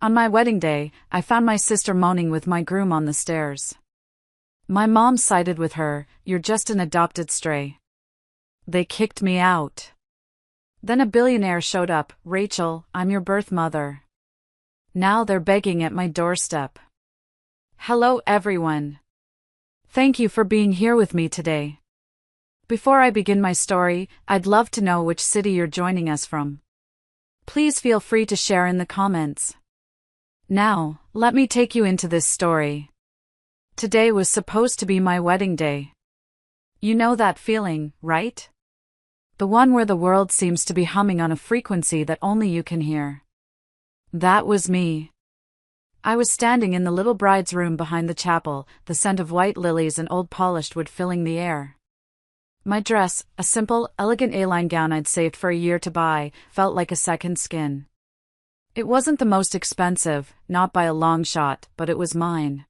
On my wedding day, I found my sister moaning with my groom on the stairs. My mom sided with her, "You're just an adopted stray." They kicked me out. Then a billionaire showed up, "Rachel, I'm your birth mother." Now they're begging at my doorstep. Hello everyone. Thank you for being here with me today. Before I begin my story, I'd love to know which city you're joining us from. Please feel free to share in the comments. Now, let me take you into this story. Today was supposed to be my wedding day. You know that feeling, right? The one where the world seems to be humming on a frequency that only you can hear. That was me. I was standing in the little bride's room behind the chapel, the scent of white lilies and old polished wood filling the air. My dress, a simple, elegant A-line gown I'd saved for a year to buy, felt like a second skin. It wasn't the most expensive, not by a long shot, but it was mine.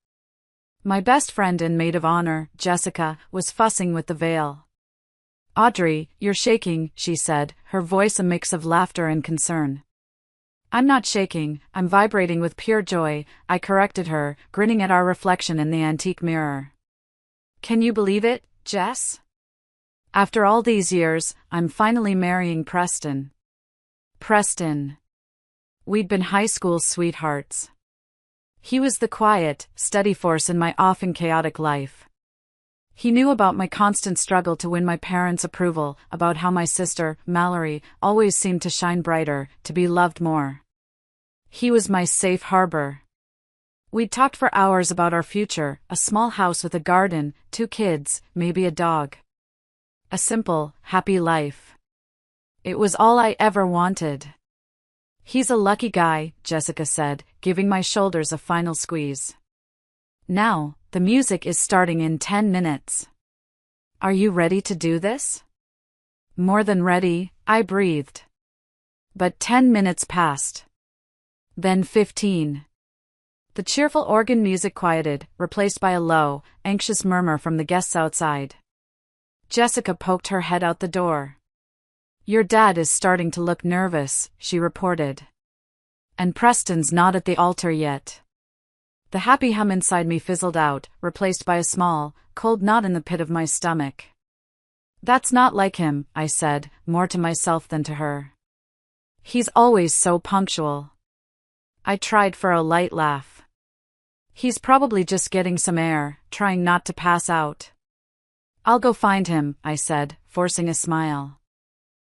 My best friend and maid of honor, Jessica, was fussing with the veil. "Audrey, you're shaking," she said, her voice a mix of laughter and concern. "I'm not shaking, I'm vibrating with pure joy," I corrected her, grinning at our reflection in the antique mirror. "Can you believe it, Jess? After all these years, I'm finally marrying Preston." Preston. We'd been high school sweethearts. He was the quiet, steady force in my often chaotic life. He knew about my constant struggle to win my parents' approval, about how my sister, Mallory, always seemed to shine brighter, to be loved more. He was my safe harbor. We'd talked for hours about our future, a small house with a garden, 2 kids, maybe a dog. A simple, happy life. It was all I ever wanted. "He's a lucky guy," Jessica said, giving my shoulders a final squeeze. "Now, the music is starting in 10 minutes. Are you ready to do this?" "More than ready," I breathed. But 10 minutes passed. Then 15. The cheerful organ music quieted, replaced by a low, anxious murmur from the guests outside. Jessica poked her head out the door. "Your dad is starting to look nervous," she reported. "And Preston's not at the altar yet." The happy hum inside me fizzled out, replaced by a small, cold knot in the pit of my stomach. "That's not like him," I said, more to myself than to her. "He's always so punctual." I tried for a light laugh. "He's probably just getting some air, trying not to pass out." "I'll go find him," I said, forcing a smile.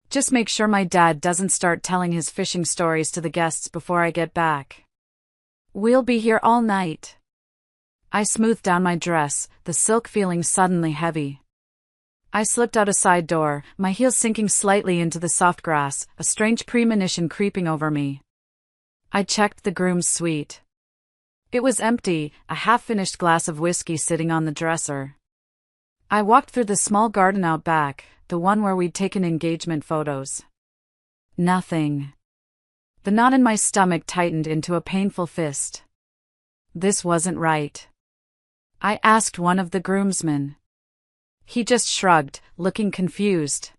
"Just make sure my dad doesn't start telling his fishing stories to the guests before I get back. We'll be here all night." I smoothed down my dress, the silk feeling suddenly heavy. I slipped out a side door, my heels sinking slightly into the soft grass, a strange premonition creeping over me. I checked the groom's suite. It was empty, a half-finished glass of whiskey sitting on the dresser. I walked through the small garden out back, the one where we'd taken engagement photos. Nothing. The knot in my stomach tightened into a painful fist. This wasn't right. I asked one of the groomsmen. He just shrugged, looking confused.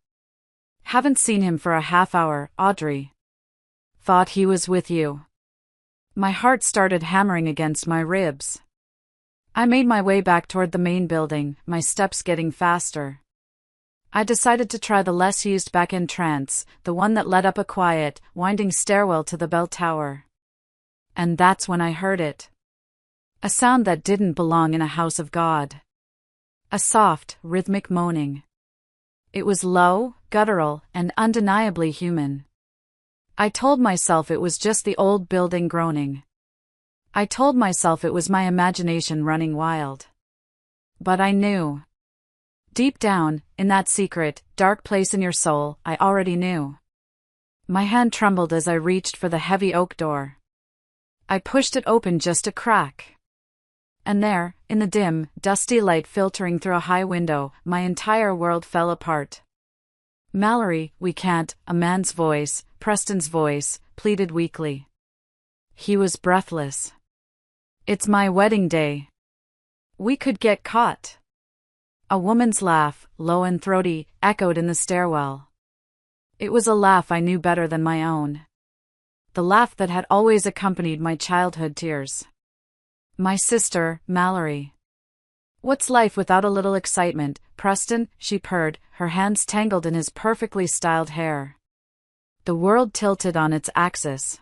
"Haven't seen him for a half hour, Audrey." "Thought he was with you." My heart started hammering against my ribs. I made my way back toward the main building, my steps getting faster. I decided to try the less used back entrance, the one that led up a quiet, winding stairwell to the bell tower. And that's when I heard it. A sound that didn't belong in a house of God. A soft, rhythmic moaning. It was low, guttural, and undeniably human. I told myself it was just the old building groaning. I told myself it was my imagination running wild. But I knew. Deep down, in that secret, dark place in your soul, I already knew. My hand trembled as I reached for the heavy oak door. I pushed it open just a crack. And there, in the dim, dusty light filtering through a high window, my entire world fell apart. "Mallory, we can't," a man's voice, Preston's voice, pleaded weakly. He was breathless. "It's my wedding day. We could get caught." A woman's laugh, low and throaty, echoed in the stairwell. It was a laugh I knew better than my own. the laugh that had always accompanied my childhood tears. My sister, Mallory. What's life without a little excitement, Preston? She purred, her hands tangled in his perfectly styled hair. The world tilted on its axis.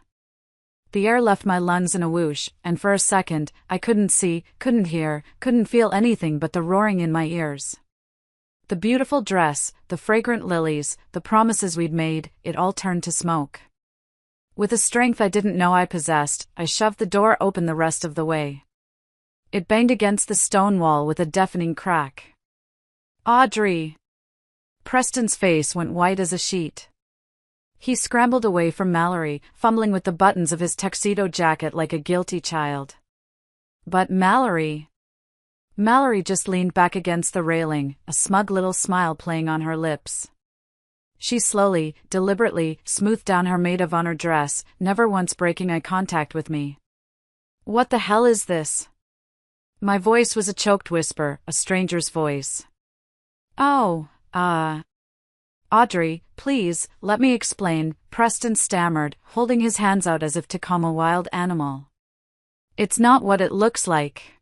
The air left my lungs in a whoosh, and for a second, I couldn't see, couldn't hear, couldn't feel anything but the roaring in my ears. The beautiful dress, the fragrant lilies, the promises we'd made, it all turned to smoke. With a strength I didn't know I possessed, I shoved the door open the rest of the way. It banged against the stone wall with a deafening crack. Audrey! Preston's face went white as a sheet. He scrambled away from Mallory, fumbling with the buttons of his tuxedo jacket like a guilty child. But Mallory just leaned back against the railing, a smug little smile playing on her lips. She slowly, deliberately, smoothed down her maid of honor dress, never once breaking eye contact with me. What the hell is this? My voice was a choked whisper, a stranger's voice. Oh, Audrey, please, let me explain, Preston stammered, holding his hands out as if to calm a wild animal. It's not what it looks like.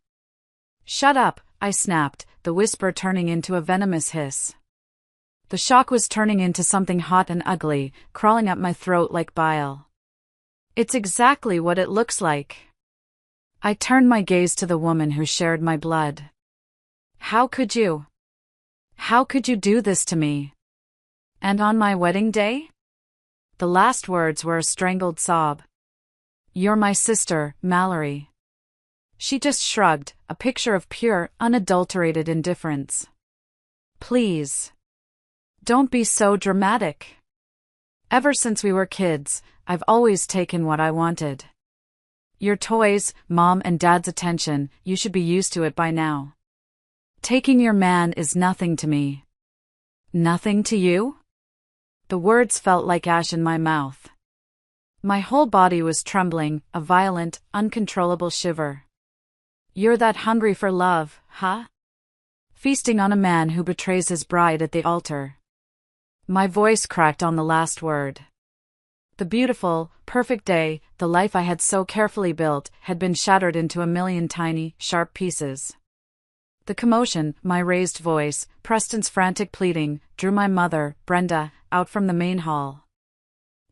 Shut up, I snapped, the whisper turning into a venomous hiss. The shock was turning into something hot and ugly, crawling up my throat like bile. It's exactly what it looks like. I turned my gaze to the woman who shared my blood. How could you? How could you do this to me? And on my wedding day? The last words were a strangled sob. You're my sister, Mallory. She just shrugged, a picture of pure, unadulterated indifference. Please. Don't be so dramatic. Ever since we were kids, I've always taken what I wanted. Your toys, Mom and Dad's attention, you should be used to it by now. Taking your man is nothing to me. Nothing to you? The words felt like ash in my mouth. My whole body was trembling, a violent, uncontrollable shiver. You're that hungry for love, huh? Feasting on a man who betrays his bride at the altar. My voice cracked on the last word. The beautiful, perfect day, the life I had so carefully built, had been shattered into a million tiny, sharp pieces. The commotion, my raised voice, Preston's frantic pleading, drew my mother, Brenda, out from the main hall.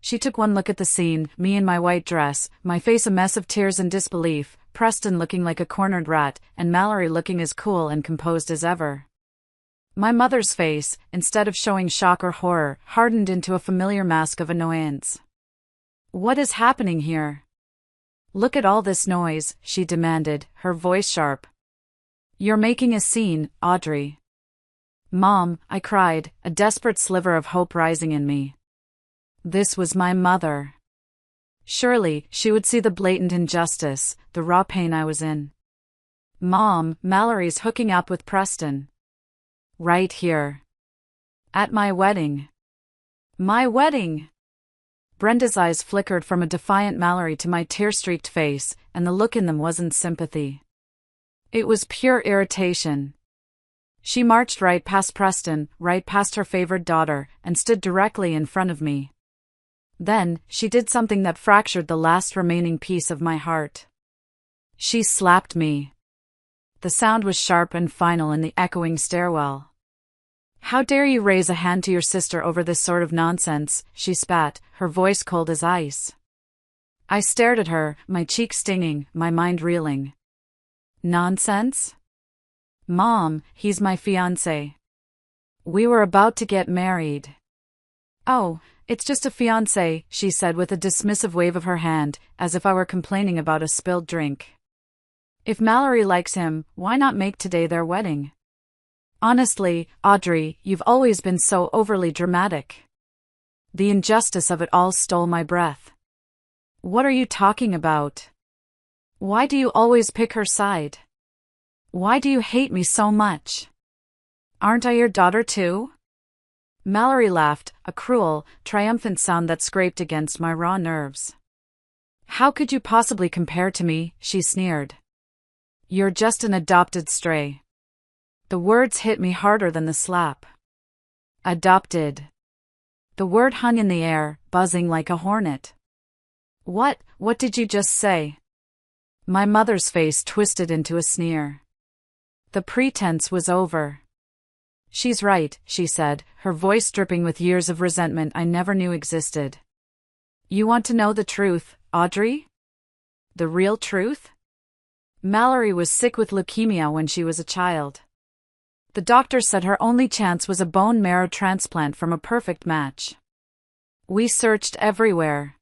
She took one look at the scene, me in my white dress, my face a mess of tears and disbelief, Preston looking like a cornered rat, and Mallory looking as cool and composed as ever. My mother's face, instead of showing shock or horror, hardened into a familiar mask of annoyance. What is happening here? Look at all this noise, she demanded, her voice sharp. You're making a scene, Audrey. Mom, I cried, a desperate sliver of hope rising in me. This was my mother. Surely, she would see the blatant injustice, the raw pain I was in. Mom, Mallory's hooking up with Preston. Right here. At my wedding. My wedding! Brenda's eyes flickered from a defiant Mallory to my tear-streaked face, and the look in them wasn't sympathy. It was pure irritation. She marched right past Preston, right past her favored daughter, and stood directly in front of me. Then, she did something that fractured the last remaining piece of my heart. She slapped me. The sound was sharp and final in the echoing stairwell. How dare you raise a hand to your sister over this sort of nonsense, she spat, her voice cold as ice. I stared at her, my cheeks stinging, my mind reeling. Nonsense? Mom, he's my fiancé. We were about to get married. Oh, it's just a fiancé, she said with a dismissive wave of her hand, as if I were complaining about a spilled drink. If Mallory likes him, why not make today their wedding? Honestly, Audrey, you've always been so overly dramatic. The injustice of it all stole my breath. What are you talking about? Why do you always pick her side? Why do you hate me so much? Aren't I your daughter too? Mallory laughed, a cruel, triumphant sound that scraped against my raw nerves. How could you possibly compare to me, she sneered. You're just an adopted stray. The words hit me harder than the slap. Adopted. The word hung in the air, buzzing like a hornet. What did you just say? My mother's face twisted into a sneer. The pretense was over. She's right, she said, her voice dripping with years of resentment I never knew existed. You want to know the truth, Audrey? The real truth? Mallory was sick with leukemia when she was a child. The doctor said her only chance was a bone marrow transplant from a perfect match. We searched everywhere.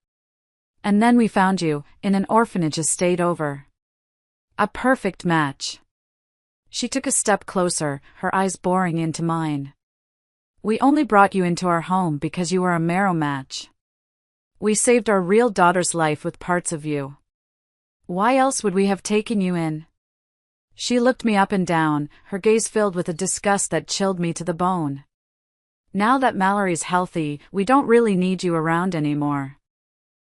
And then we found you, in an orphanage a state over. A perfect match. She took a step closer, her eyes boring into mine. We only brought you into our home because you were a marrow match. We saved our real daughter's life with parts of you. Why else would we have taken you in? She looked me up and down, her gaze filled with a disgust that chilled me to the bone. Now that Mallory's healthy, we don't really need you around anymore.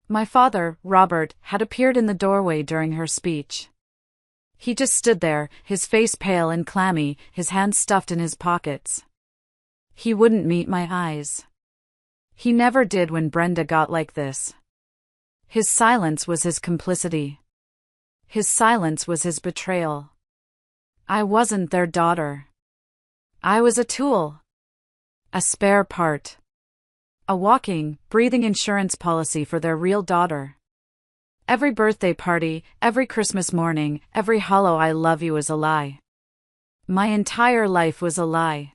My father, Robert, had appeared in the doorway during her speech. He just stood there, his face pale and clammy, his hands stuffed in his pockets. He wouldn't meet my eyes. He never did when Brenda got like this. His silence was his complicity. His silence was his betrayal. I wasn't their daughter. I was a tool. A spare part. A walking, breathing insurance policy for their real daughter. Every birthday party, every Christmas morning, every hollow I love you is a lie. My entire life was a lie.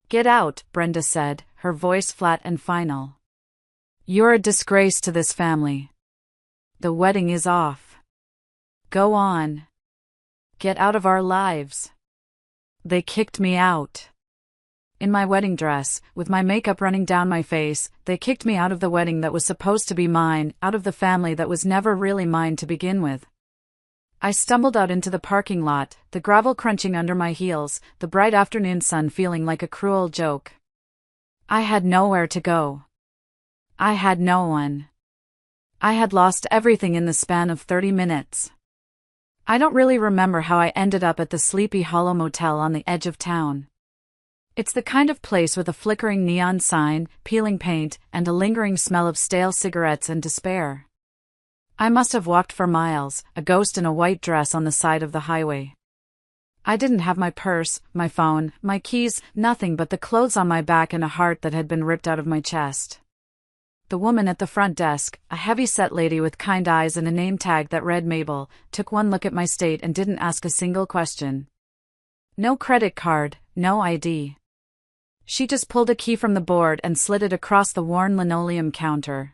Get out, Brenda said, her voice flat and final. You're a disgrace to this family. The wedding is off. Go on. Get out of our lives. They kicked me out. In my wedding dress, with my makeup running down my face, they kicked me out of the wedding that was supposed to be mine, out of the family that was never really mine to begin with. I stumbled out into the parking lot, the gravel crunching under my heels, the bright afternoon sun feeling like a cruel joke. I had nowhere to go. I had no one. I had lost everything in the span of 30 minutes. I don't really remember how I ended up at the Sleepy Hollow Motel on the edge of town. It's the kind of place with a flickering neon sign, peeling paint, and a lingering smell of stale cigarettes and despair. I must have walked for miles, a ghost in a white dress on the side of the highway. I didn't have my purse, my phone, my keys, nothing but the clothes on my back and a heart that had been ripped out of my chest. The woman at the front desk, a heavy-set lady with kind eyes and a name tag that read Mabel, took one look at my state and didn't ask a single question. No credit card, no ID. She just pulled a key from the board and slid it across the worn linoleum counter.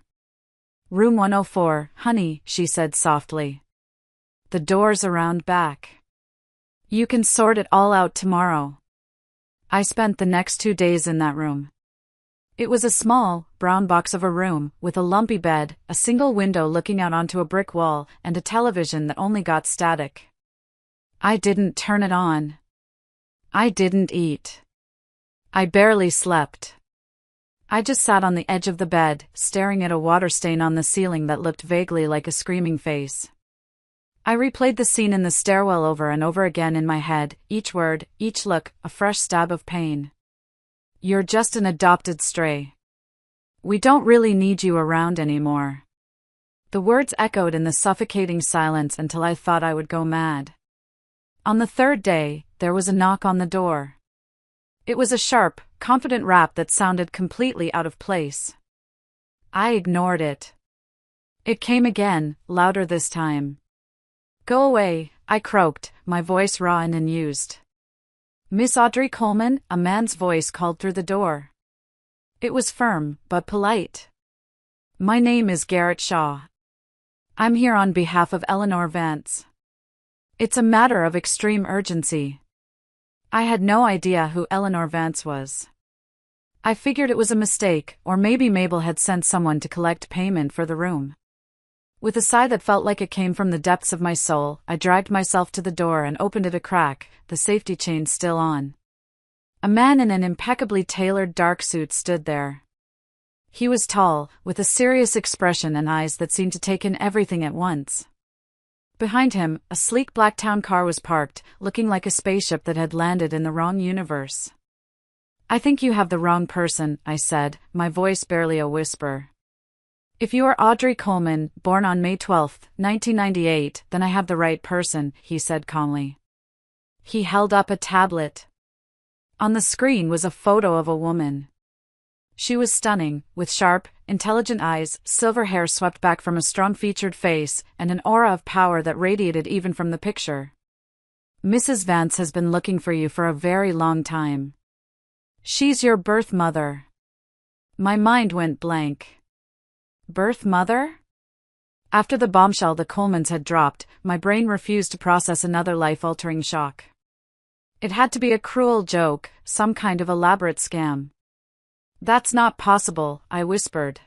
Room 104, honey, she said softly. The door's around back. You can sort it all out tomorrow. I spent the next 2 days in that room. It was a small, brown box of a room, with a lumpy bed, a single window looking out onto a brick wall, and a television that only got static. I didn't turn it on. I didn't eat. I barely slept. I just sat on the edge of the bed, staring at a water stain on the ceiling that looked vaguely like a screaming face. I replayed the scene in the stairwell over and over again in my head, each word, each look, a fresh stab of pain. You're just an adopted stray. We don't really need you around anymore. The words echoed in the suffocating silence until I thought I would go mad. On the third day, there was a knock on the door. It was a sharp, confident rap that sounded completely out of place. I ignored it. It came again, louder this time. Go away, I croaked, my voice raw and unused. Miss Audrey Coleman, a man's voice called through the door. It was firm, but polite. My name is Garrett Shaw. I'm here on behalf of Eleanor Vance. It's a matter of extreme urgency. I had no idea who Eleanor Vance was. I figured it was a mistake, or maybe Mabel had sent someone to collect payment for the room. With a sigh that felt like it came from the depths of my soul, I dragged myself to the door and opened it a crack, the safety chain still on. A man in an impeccably tailored dark suit stood there. He was tall, with a serious expression and eyes that seemed to take in everything at once. Behind him, a sleek black town car was parked, looking like a spaceship that had landed in the wrong universe. I think you have the wrong person, I said, my voice barely a whisper. If you are Audrey Coleman, born on May 12, 1998, then I have the right person, he said calmly. He held up a tablet. On the screen was a photo of a woman. She was stunning, with sharp, intelligent eyes, silver hair swept back from a strong-featured face, and an aura of power that radiated even from the picture. Mrs. Vance has been looking for you for a very long time. She's your birth mother. My mind went blank. Birth mother? After the bombshell the Colemans had dropped, my brain refused to process another life-altering shock. It had to be a cruel joke, some kind of elaborate scam. That's not possible, I whispered.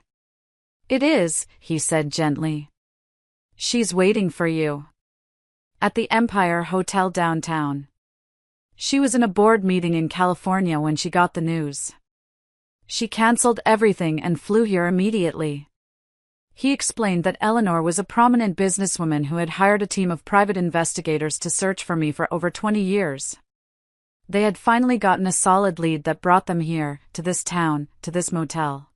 It is, he said gently. She's waiting for you. At the Empire Hotel downtown. She was in a board meeting in California when she got the news. She canceled everything and flew here immediately. He explained that Eleanor was a prominent businesswoman who had hired a team of private investigators to search for me for over 20 years. They had finally gotten a solid lead that brought them here, to this town, to this motel.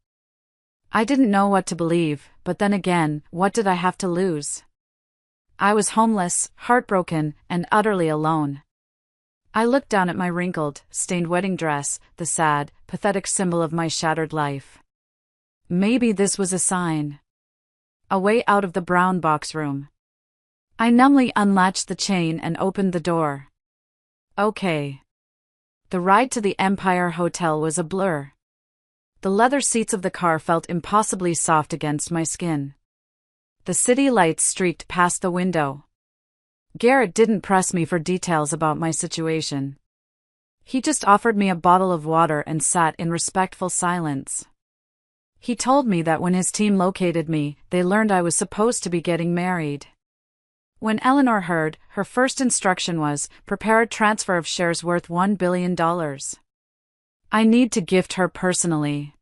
I didn't know what to believe, but then again, what did I have to lose? I was homeless, heartbroken, and utterly alone. I looked down at my wrinkled, stained wedding dress, the sad, pathetic symbol of my shattered life. Maybe this was a sign. A way out of the brown box room. I numbly unlatched the chain and opened the door. Okay. The ride to the Empire Hotel was a blur. The leather seats of the car felt impossibly soft against my skin. The city lights streaked past the window. Garrett didn't press me for details about my situation. He just offered me a bottle of water and sat in respectful silence. He told me that when his team located me, they learned I was supposed to be getting married. When Eleanor heard, her first instruction was, prepare a transfer of shares worth $1 billion. I need to gift her personally.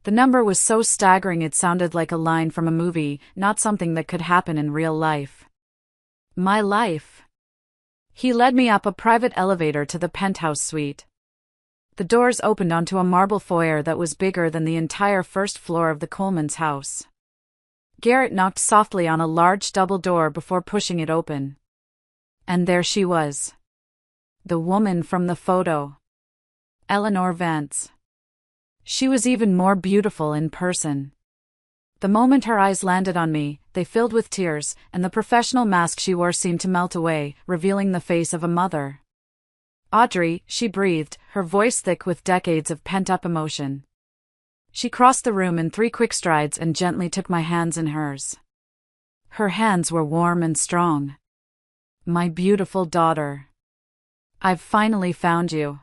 The number was so staggering it sounded like a line from a movie, not something that could happen in real life. My life. He led me up a private elevator to the penthouse suite. The doors opened onto a marble foyer that was bigger than the entire first floor of the Coleman's house. Garrett knocked softly on a large double door before pushing it open. And there she was. The woman from the photo. Eleanor Vance. She was even more beautiful in person. The moment her eyes landed on me, they filled with tears, and the professional mask she wore seemed to melt away, revealing the face of a mother. Audrey, she breathed, her voice thick with decades of pent-up emotion. She crossed the room in 3 quick strides and gently took my hands in hers. Her hands were warm and strong. My beautiful daughter. I've finally found you.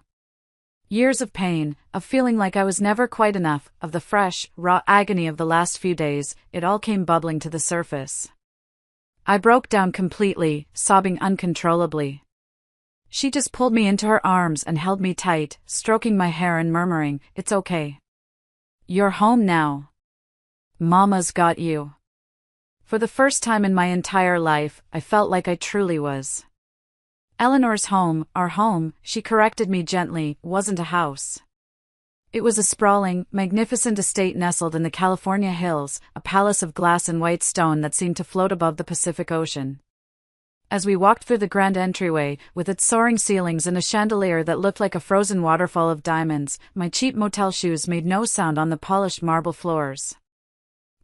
Years of pain, of feeling like I was never quite enough, of the fresh, raw agony of the last few days, it all came bubbling to the surface. I broke down completely, sobbing uncontrollably. She just pulled me into her arms and held me tight, stroking my hair and murmuring, "It's okay. You're home now. Mama's got you." For the first time in my entire life, I felt like I truly was. Eleanor's home, our home, she corrected me gently, wasn't a house. It was a sprawling, magnificent estate nestled in the California hills, a palace of glass and white stone that seemed to float above the Pacific Ocean. As we walked through the grand entryway, with its soaring ceilings and a chandelier that looked like a frozen waterfall of diamonds, my cheap motel shoes made no sound on the polished marble floors.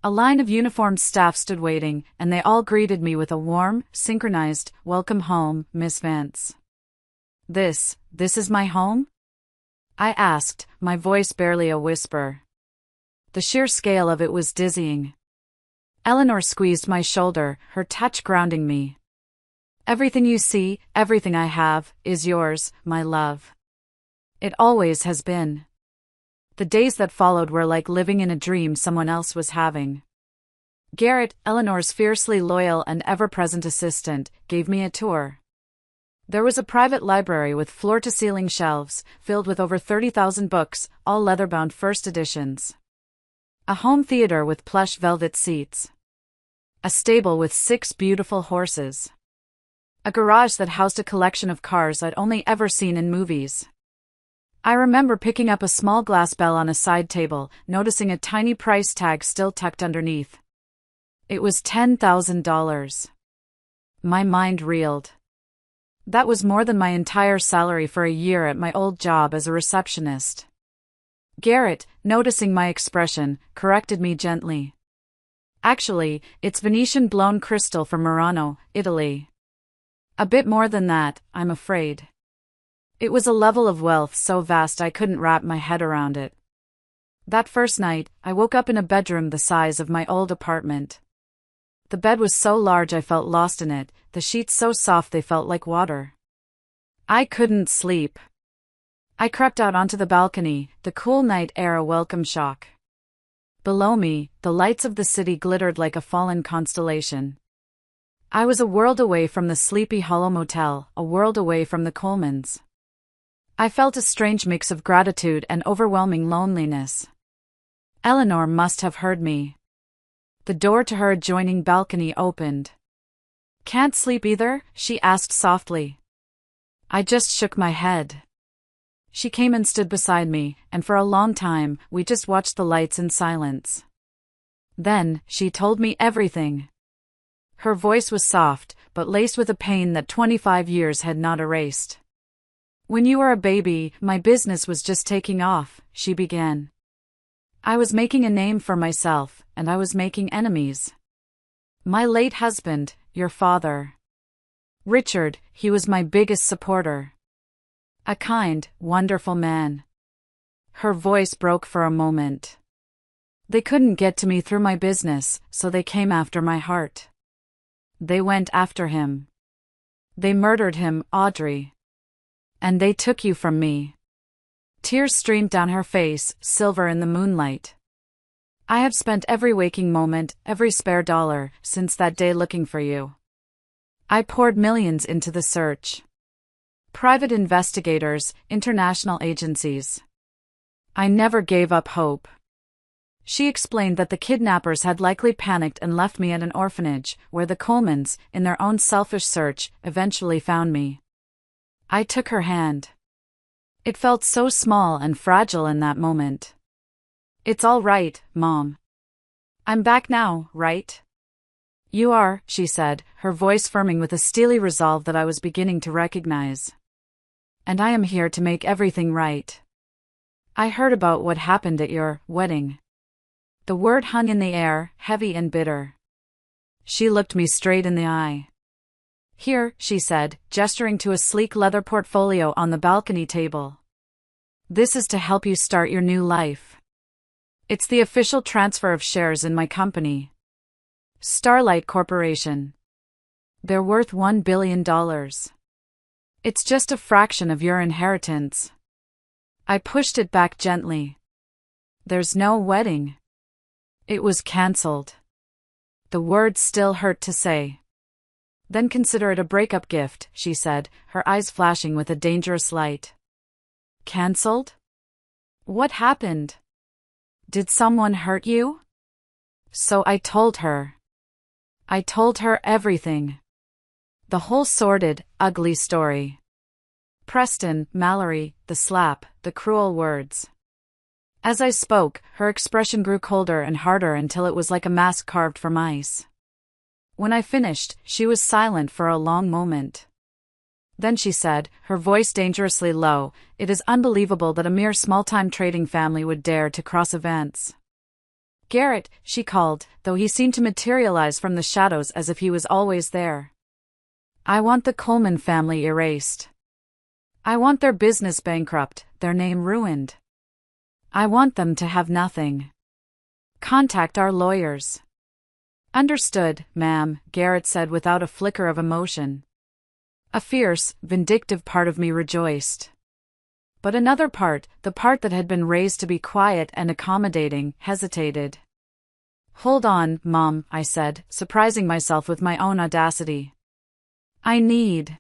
A line of uniformed staff stood waiting, and they all greeted me with a warm, synchronized, "Welcome home, Miss Vance." This is my home?" I asked, my voice barely a whisper. The sheer scale of it was dizzying. Eleanor squeezed my shoulder, her touch grounding me. "Everything you see, everything I have, is yours, my love. It always has been." The days that followed were like living in a dream someone else was having. Garrett, Eleanor's fiercely loyal and ever-present assistant, gave me a tour. There was a private library with floor-to-ceiling shelves, filled with over 30,000 books, all leather-bound first editions. A home theater with plush velvet seats. A stable with 6 beautiful horses. A garage that housed a collection of cars I'd only ever seen in movies. I remember picking up a small glass bell on a side table, noticing a tiny price tag still tucked underneath. It was $10,000. My mind reeled. That was more than my entire salary for a year at my old job as a receptionist. Garrett, noticing my expression, corrected me gently. Actually, it's Venetian blown crystal from Murano, Italy. A bit more than that, I'm afraid. It was a level of wealth so vast I couldn't wrap my head around it. That first night, I woke up in a bedroom the size of my old apartment. The bed was so large I felt lost in it, the sheets so soft they felt like water. I couldn't sleep. I crept out onto the balcony, the cool night air a welcome shock. Below me, the lights of the city glittered like a fallen constellation. I was a world away from the Sleepy Hollow Motel, a world away from the Colemans. I felt a strange mix of gratitude and overwhelming loneliness. Eleanor must have heard me. The door to her adjoining balcony opened. "Can't sleep either?" she asked softly. I just shook my head. She came and stood beside me, and for a long time, we just watched the lights in silence. Then, she told me everything. Her voice was soft, but laced with a pain that 25 years had not erased. "When you were a baby, my business was just taking off," she began. "I was making a name for myself, and I was making enemies. My late husband, your father. Richard, he was my biggest supporter. A kind, wonderful man." Her voice broke for a moment. "They couldn't get to me through my business, so they came after my heart. They went after him. They murdered him, Audrey. And they took you from me." Tears streamed down her face, silver in the moonlight. "I have spent every waking moment, every spare dollar, since that day looking for you. I poured millions into the search. Private investigators, international agencies. I never gave up hope." She explained that the kidnappers had likely panicked and left me at an orphanage, where the Colemans, in their own selfish search, eventually found me. I took her hand. It felt so small and fragile in that moment. "It's all right, Mom. I'm back now, right?" "You are," she said, her voice firming with a steely resolve that I was beginning to recognize. "And I am here to make everything right. I heard about what happened at your wedding." The word hung in the air, heavy and bitter. She looked me straight in the eye. "Here," she said, gesturing to a sleek leather portfolio on the balcony table. "This is to help you start your new life. It's the official transfer of shares in my company, Starlight Corporation. They're worth $1 billion. It's just a fraction of your inheritance." I pushed it back gently. "There's no wedding. It was cancelled." The words still hurt to say. "Then consider it a breakup gift," she said, her eyes flashing with a dangerous light. "Cancelled? What happened? Did someone hurt you?" So I told her. I told her everything. The whole sordid, ugly story. Preston, Mallory, the slap, the cruel words. As I spoke, her expression grew colder and harder until it was like a mask carved from ice. When I finished, she was silent for a long moment. Then she said, her voice dangerously low, "It is unbelievable that a mere small-time trading family would dare to cross events." "Garrett," she called, though he seemed to materialize from the shadows as if he was always there. "I want the Coleman family erased. I want their business bankrupt, their name ruined. I want them to have nothing. Contact our lawyers." "Understood, ma'am," Garrett said without a flicker of emotion. A fierce, vindictive part of me rejoiced. But another part, the part that had been raised to be quiet and accommodating, hesitated. "Hold on, Mom," I said, surprising myself with my own audacity. I need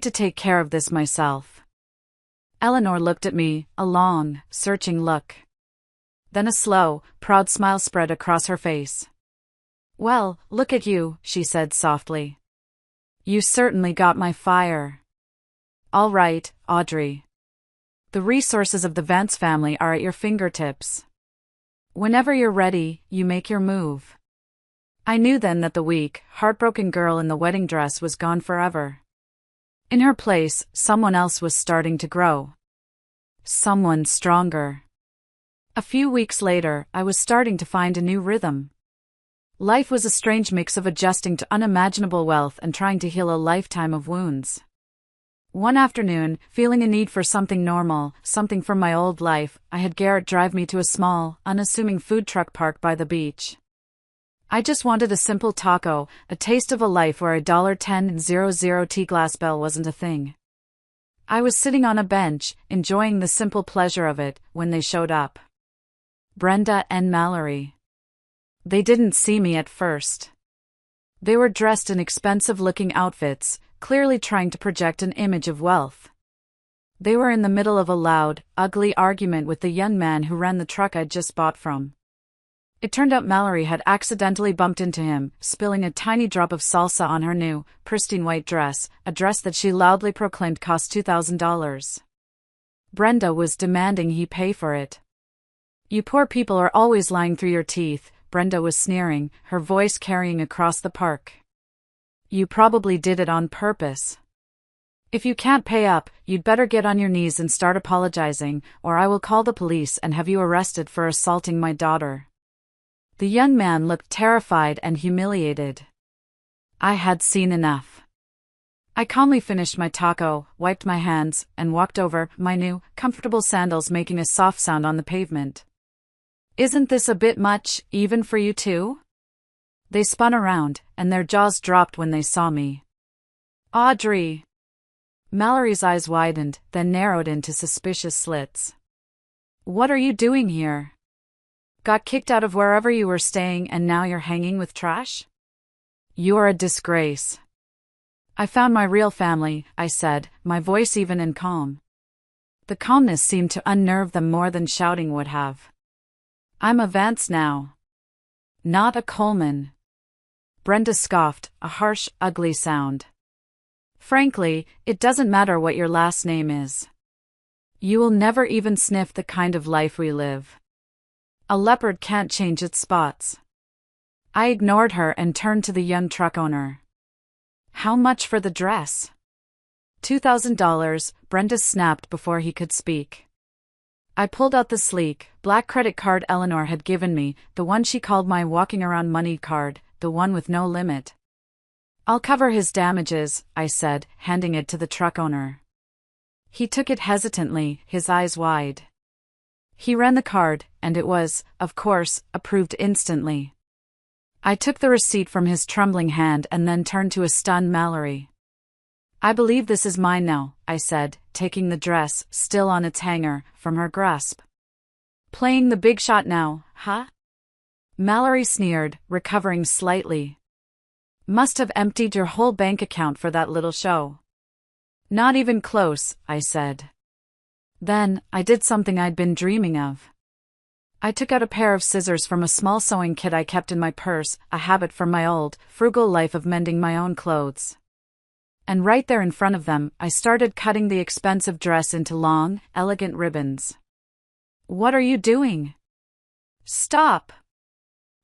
to take care of this myself." Eleanor looked at me, a long, searching look. Then a slow, proud smile spread across her face. "Well, look at you," she said softly. "You certainly got my fire. All right, Audrey. The resources of the Vance family are at your fingertips. Whenever you're ready, you make your move. I knew then that the weak, heartbroken girl in the wedding dress was gone forever. In her place, someone else was starting to grow. Someone stronger. A few weeks later, I was starting to find a new rhythm. Life was a strange mix of adjusting to unimaginable wealth and trying to heal a lifetime of wounds. One afternoon, feeling a need for something normal, something from my old life, I had Garrett drive me to a small, unassuming food truck park by the beach. I just wanted a simple taco, a taste of a life where $1.10 and 00 tea glass bell wasn't a thing. I was sitting on a bench, enjoying the simple pleasure of it, when they showed up. Brenda and Mallory. They didn't see me at first. They were dressed in expensive-looking outfits, clearly trying to project an image of wealth. They were in the middle of a loud, ugly argument with the young man who ran the truck I'd just bought from. It turned out Mallory had accidentally bumped into him, spilling a tiny drop of salsa on her new, pristine white dress, a dress that she loudly proclaimed cost $2,000. Brenda was demanding he pay for it. "You poor people are always lying through your teeth," Brenda was sneering, her voice carrying across the park. "You probably did it on purpose. If you can't pay up, you'd better get on your knees and start apologizing, or I will call the police and have you arrested for assaulting my daughter." The young man looked terrified and humiliated. I had seen enough. I calmly finished my taco, wiped my hands, and walked over, my new, comfortable sandals making a soft sound on the pavement. "Isn't this a bit much, even for you two?" They spun around, and their jaws dropped when they saw me. "Audrey!" Mallory's eyes widened, then narrowed into suspicious slits. "What are you doing here? Got kicked out of wherever you were staying and now you're hanging with trash? You're a disgrace." "I found my real family," I said, my voice even and calm. The calmness seemed to unnerve them more than shouting would have. "I'm a Vance now. Not a Coleman." Brenda scoffed, a harsh, ugly sound. "Frankly, it doesn't matter what your last name is. You will never even sniff the kind of life we live. A leopard can't change its spots." I ignored her and turned to the young truck owner. "How much for the dress?" $2,000, Brenda snapped before he could speak. I pulled out the sleek, black credit card Eleanor had given me, the one she called my walking around money card, the one with no limit. "I'll cover his damages," I said, handing it to the truck owner. He took it hesitantly, his eyes wide. He ran the card, and it was, of course, approved instantly. I took the receipt from his trembling hand and then turned to a stunned Mallory. "I believe this is mine now," I said, taking the dress, still on its hanger, from her grasp. "Playing the big shot now, huh?" Mallory sneered, recovering slightly. "Must have emptied your whole bank account for that little show." "Not even close," I said. Then, I did something I'd been dreaming of. I took out a pair of scissors from a small sewing kit I kept in my purse, a habit from my old, frugal life of mending my own clothes. And right there in front of them, I started cutting the expensive dress into long, elegant ribbons. "What are you doing?" "Stop!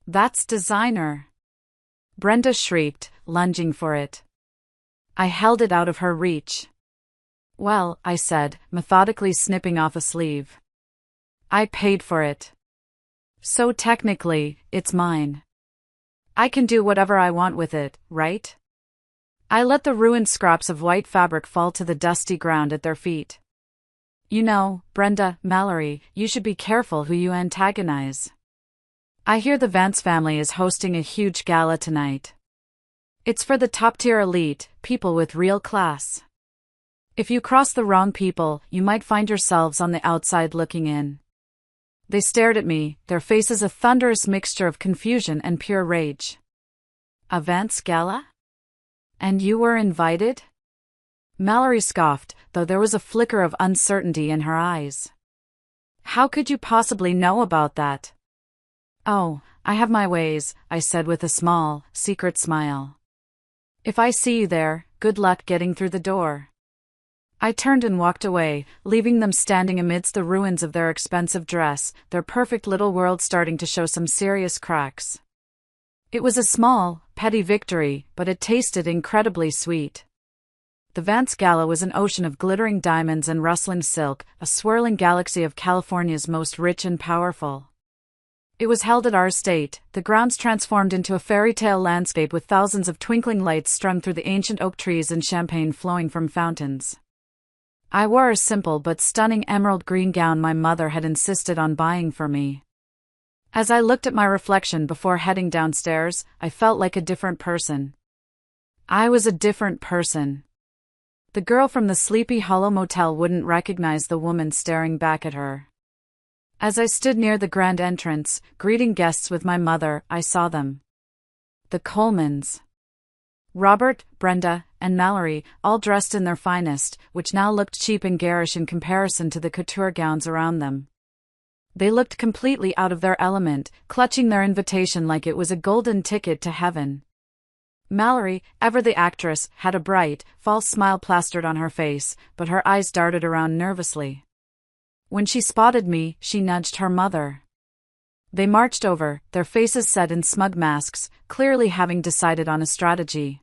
That's designer!" Brenda shrieked, lunging for it. I held it out of her reach. "Well," I said, methodically snipping off a sleeve. "I paid for it. So technically, it's mine. I can do whatever I want with it, right?" I let the ruined scraps of white fabric fall to the dusty ground at their feet. "You know, Brenda, Mallory, you should be careful who you antagonize. I hear the Vance family is hosting a huge gala tonight. It's for the top-tier elite, people with real class. If you cross the wrong people, you might find yourselves on the outside looking in." They stared at me, their faces a thunderous mixture of confusion and pure rage. "A Vance gala? And you were invited?" Mallory scoffed, though there was a flicker of uncertainty in her eyes. "How could you possibly know about that?" "Oh, I have my ways," I said with a small, secret smile. "If I see you there, good luck getting through the door." I turned and walked away, leaving them standing amidst the ruins of their expensive dress, their perfect little world starting to show some serious cracks. It was a small, petty victory, but it tasted incredibly sweet. The Vance Gala was an ocean of glittering diamonds and rustling silk, a swirling galaxy of California's most rich and powerful. It was held at our estate, the grounds transformed into a fairy tale landscape with thousands of twinkling lights strung through the ancient oak trees and champagne flowing from fountains. I wore a simple but stunning emerald green gown my mother had insisted on buying for me. As I looked at my reflection before heading downstairs, I felt like a different person. I was a different person. The girl from the Sleepy Hollow Motel wouldn't recognize the woman staring back at her. As I stood near the grand entrance, greeting guests with my mother, I saw them. The Colemans. Robert, Brenda, and Mallory, all dressed in their finest, which now looked cheap and garish in comparison to the couture gowns around them. They looked completely out of their element, clutching their invitation like it was a golden ticket to heaven. Mallory, ever the actress, had a bright, false smile plastered on her face, but her eyes darted around nervously. When she spotted me, she nudged her mother. They marched over, their faces set in smug masks, clearly having decided on a strategy.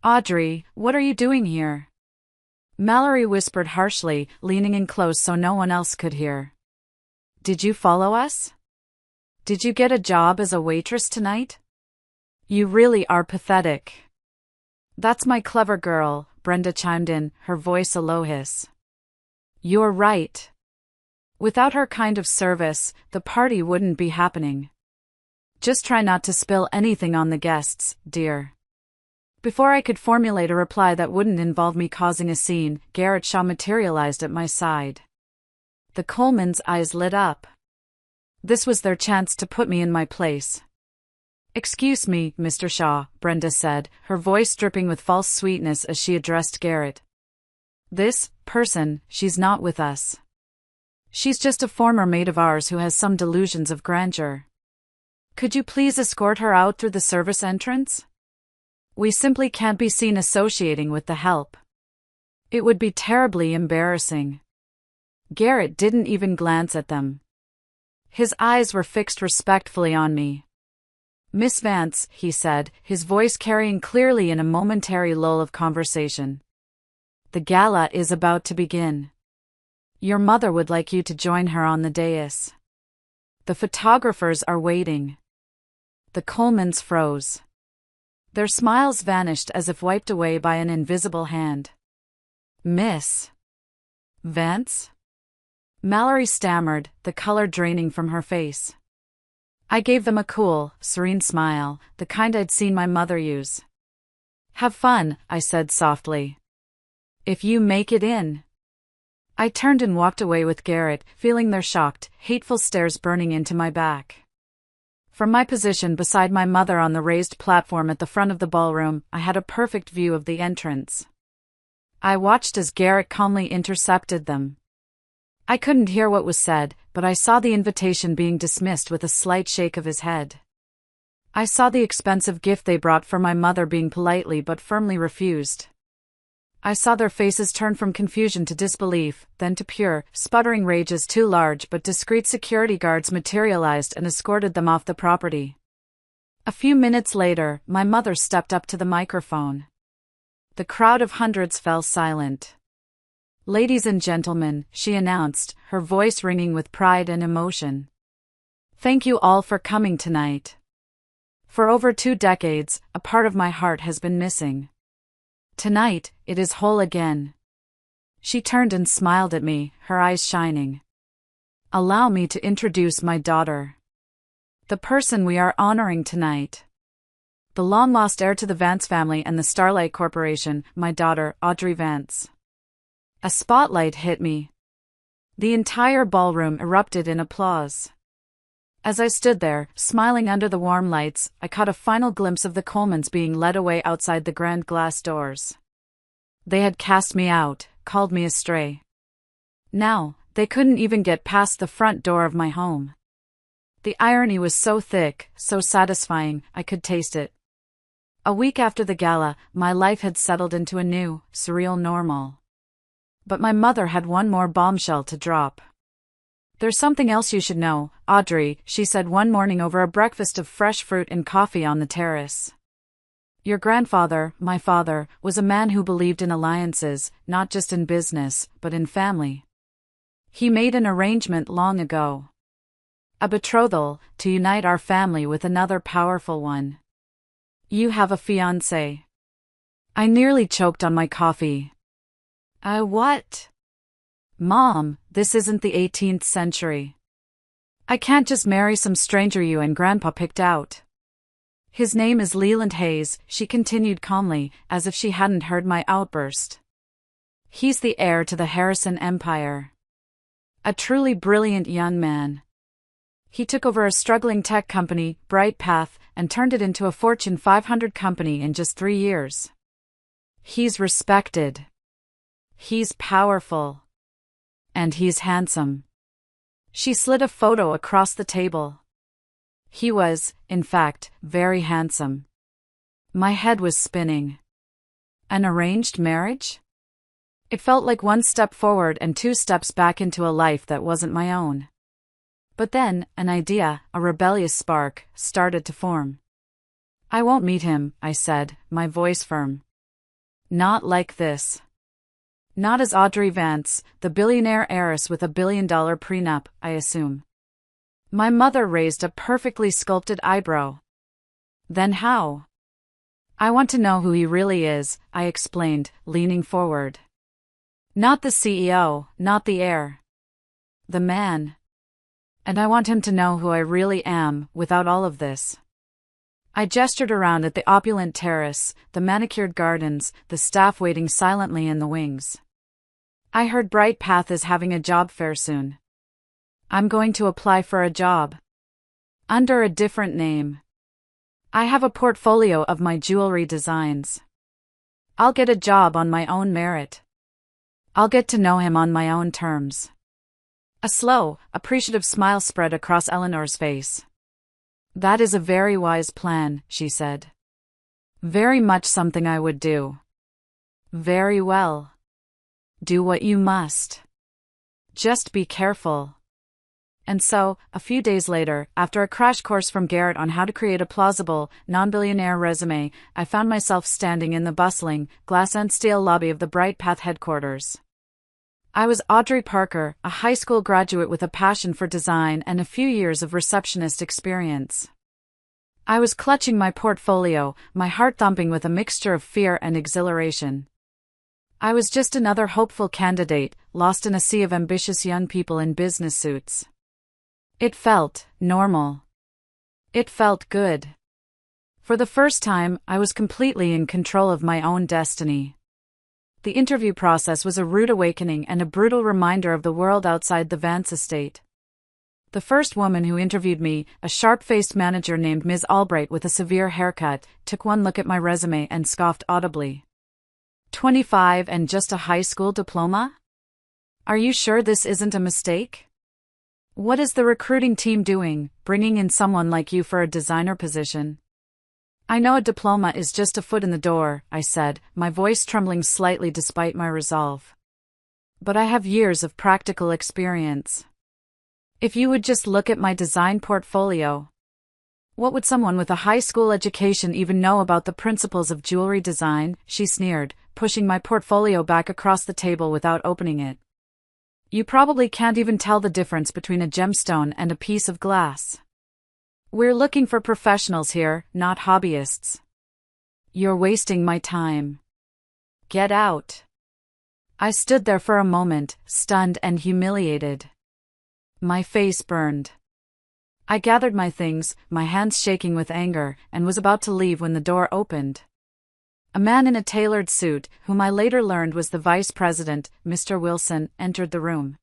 "Audrey, what are you doing here?" Mallory whispered harshly, leaning in close so no one else could hear. "Did you follow us? Did you get a job as a waitress tonight? You really are pathetic." "That's my clever girl," Brenda chimed in, her voice a low hiss. "You're right. Without her kind of service, the party wouldn't be happening. Just try not to spill anything on the guests, dear." Before I could formulate a reply that wouldn't involve me causing a scene, Garrett Shaw materialized at my side. The Colemans' eyes lit up. This was their chance to put me in my place. "Excuse me, Mr. Shaw," Brenda said, her voice dripping with false sweetness as she addressed Garrett. "This person, she's not with us. She's just a former maid of ours who has some delusions of grandeur. Could you please escort her out through the service entrance? We simply can't be seen associating with the help. It would be terribly embarrassing." Garrett didn't even glance at them. His eyes were fixed respectfully on me. "Miss Vance," he said, his voice carrying clearly in a momentary lull of conversation. "The gala is about to begin. Your mother would like you to join her on the dais. The photographers are waiting." The Colemans froze. Their smiles vanished as if wiped away by an invisible hand. "Miss Vance?" Mallory stammered, the color draining from her face. I gave them a cool, serene smile, the kind I'd seen my mother use. "Have fun," I said softly. "If you make it in." I turned and walked away with Garrett, feeling their shocked, hateful stares burning into my back. From my position beside my mother on the raised platform at the front of the ballroom, I had a perfect view of the entrance. I watched as Garrett calmly intercepted them. I couldn't hear what was said, but I saw the invitation being dismissed with a slight shake of his head. I saw the expensive gift they brought for my mother being politely but firmly refused. I saw their faces turn from confusion to disbelief, then to pure, sputtering rage as two large but discreet security guards materialized and escorted them off the property. A few minutes later, my mother stepped up to the microphone. The crowd of hundreds fell silent. "Ladies and gentlemen," she announced, her voice ringing with pride and emotion. "Thank you all for coming tonight. For over 2 decades, a part of my heart has been missing. Tonight, it is whole again." She turned and smiled at me, her eyes shining. "Allow me to introduce my daughter. The person we are honoring tonight. The long-lost heir to the Vance family and the Starlight Corporation, my daughter, Audrey Vance." A spotlight hit me. The entire ballroom erupted in applause. As I stood there, smiling under the warm lights, I caught a final glimpse of the Colemans being led away outside the grand glass doors. They had cast me out, called me a stray. Now, they couldn't even get past the front door of my home. The irony was so thick, so satisfying, I could taste it. A week after the gala, my life had settled into a new, surreal normal. But my mother had one more bombshell to drop. "There's something else you should know, Audrey," she said one morning over a breakfast of fresh fruit and coffee on the terrace. "Your grandfather, my father, was a man who believed in alliances, not just in business, but in family. He made an arrangement long ago. A betrothal, to unite our family with another powerful one. You have a fiancé." I nearly choked on my coffee. What? Mom, this isn't the 18th century. I can't just marry some stranger you and Grandpa picked out. His name is Leland Hayes, she continued calmly, as if she hadn't heard my outburst. He's the heir to the Harrison Empire. A truly brilliant young man. He took over a struggling tech company, Bright Path, and turned it into a Fortune 500 company in just 3 years. He's respected. He's powerful. And he's handsome. She slid a photo across the table. He was, in fact, very handsome. My head was spinning. An arranged marriage? It felt like 1 step forward and 2 steps back into a life that wasn't my own. But then, an idea, a rebellious spark, started to form. "I won't meet him," I said, my voice firm. "Not like this. Not as Audrey Vance, the billionaire heiress with a $1 billion prenup, I assume." My mother raised a perfectly sculpted eyebrow. "Then how?" "I want to know who he really is," I explained, leaning forward. "Not the CEO, not the heir. The man. And I want him to know who I really am, without all of this." I gestured around at the opulent terrace, the manicured gardens, the staff waiting silently in the wings. "I heard Bright Path is having a job fair soon. I'm going to apply for a job. Under a different name. I have a portfolio of my jewelry designs. I'll get a job on my own merit. I'll get to know him on my own terms." A slow, appreciative smile spread across Eleanor's face. "That is a very wise plan," she said. "Very much something I would do." "Very well. Do what you must. Just be careful." And so, a few days later, after a crash course from Garrett on how to create a plausible, non-billionaire resume, I found myself standing in the bustling, glass and steel lobby of the Bright Path headquarters. I was Audrey Parker, a high school graduate with a passion for design and a few years of receptionist experience. I was clutching my portfolio, my heart thumping with a mixture of fear and exhilaration. I was just another hopeful candidate, lost in a sea of ambitious young people in business suits. It felt normal. It felt good. For the first time, I was completely in control of my own destiny. The interview process was a rude awakening and a brutal reminder of the world outside the Vance estate. The first woman who interviewed me, a sharp-faced manager named Ms. Albright with a severe haircut, took one look at my resume and scoffed audibly. 25 and just a high school diploma? Are you sure this isn't a mistake? What is the recruiting team doing, bringing in someone like you for a designer position? I know a diploma is just a foot in the door, I said, my voice trembling slightly despite my resolve. But I have years of practical experience. If you would just look at my design portfolio. What would someone with a high school education even know about the principles of jewelry design? She sneered, pushing my portfolio back across the table without opening it. You probably can't even tell the difference between a gemstone and a piece of glass. We're looking for professionals here, not hobbyists. You're wasting my time. Get out. I stood there for a moment, stunned and humiliated. My face burned. I gathered my things, my hands shaking with anger, and was about to leave when the door opened. A man in a tailored suit, whom I later learned was the vice president, Mr. Wilson, entered the room.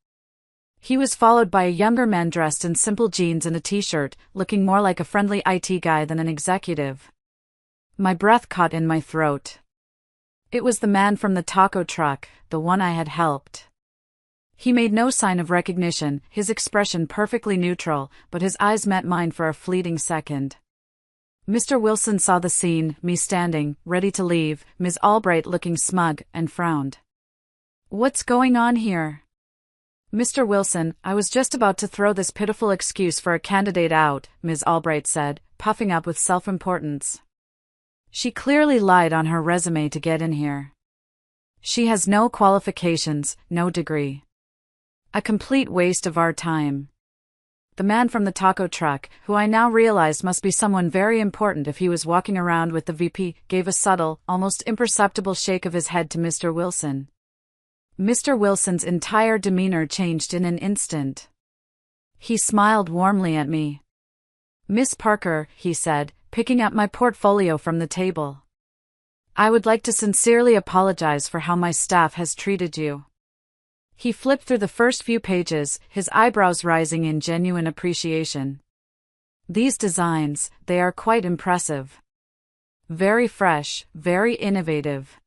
He was followed by a younger man dressed in simple jeans and a t-shirt, looking more like a friendly IT guy than an executive. My breath caught in my throat. It was the man from the taco truck, the one I had helped. He made no sign of recognition, his expression perfectly neutral, but his eyes met mine for a fleeting second. Mr. Wilson saw the scene, me standing, ready to leave, Ms. Albright looking smug, and frowned. What's going on here? Mr. Wilson, I was just about to throw this pitiful excuse for a candidate out, Ms. Albright said, puffing up with self-importance. She clearly lied on her resume to get in here. She has no qualifications, no degree. A complete waste of our time. The man from the taco truck, who I now realized must be someone very important if he was walking around with the VP, gave a subtle, almost imperceptible shake of his head to Mr. Wilson. Mr. Wilson's entire demeanor changed in an instant. He smiled warmly at me. Miss Parker, he said, picking up my portfolio from the table. I would like to sincerely apologize for how my staff has treated you. He flipped through the first few pages, his eyebrows rising in genuine appreciation. These designs, they are quite impressive. Very fresh, very innovative.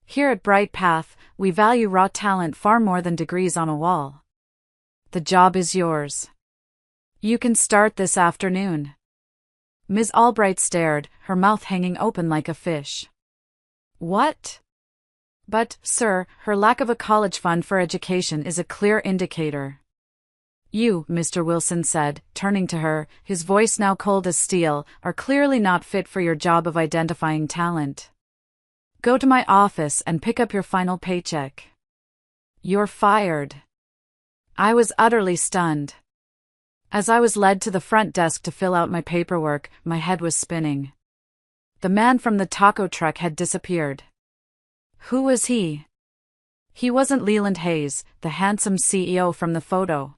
Here at Bright Path, we value raw talent far more than degrees on a wall. The job is yours. You can start this afternoon. Ms. Albright stared, her mouth hanging open like a fish. What? But, sir, her lack of a college fund for education is a clear indicator. You, Mr. Wilson said, turning to her, his voice now cold as steel, are clearly not fit for your job of identifying talent. Go to my office and pick up your final paycheck. You're fired. I was utterly stunned. As I was led to the front desk to fill out my paperwork, my head was spinning. The man from the taco truck had disappeared. Who was he? He wasn't Leland Hayes, the handsome CEO from the photo.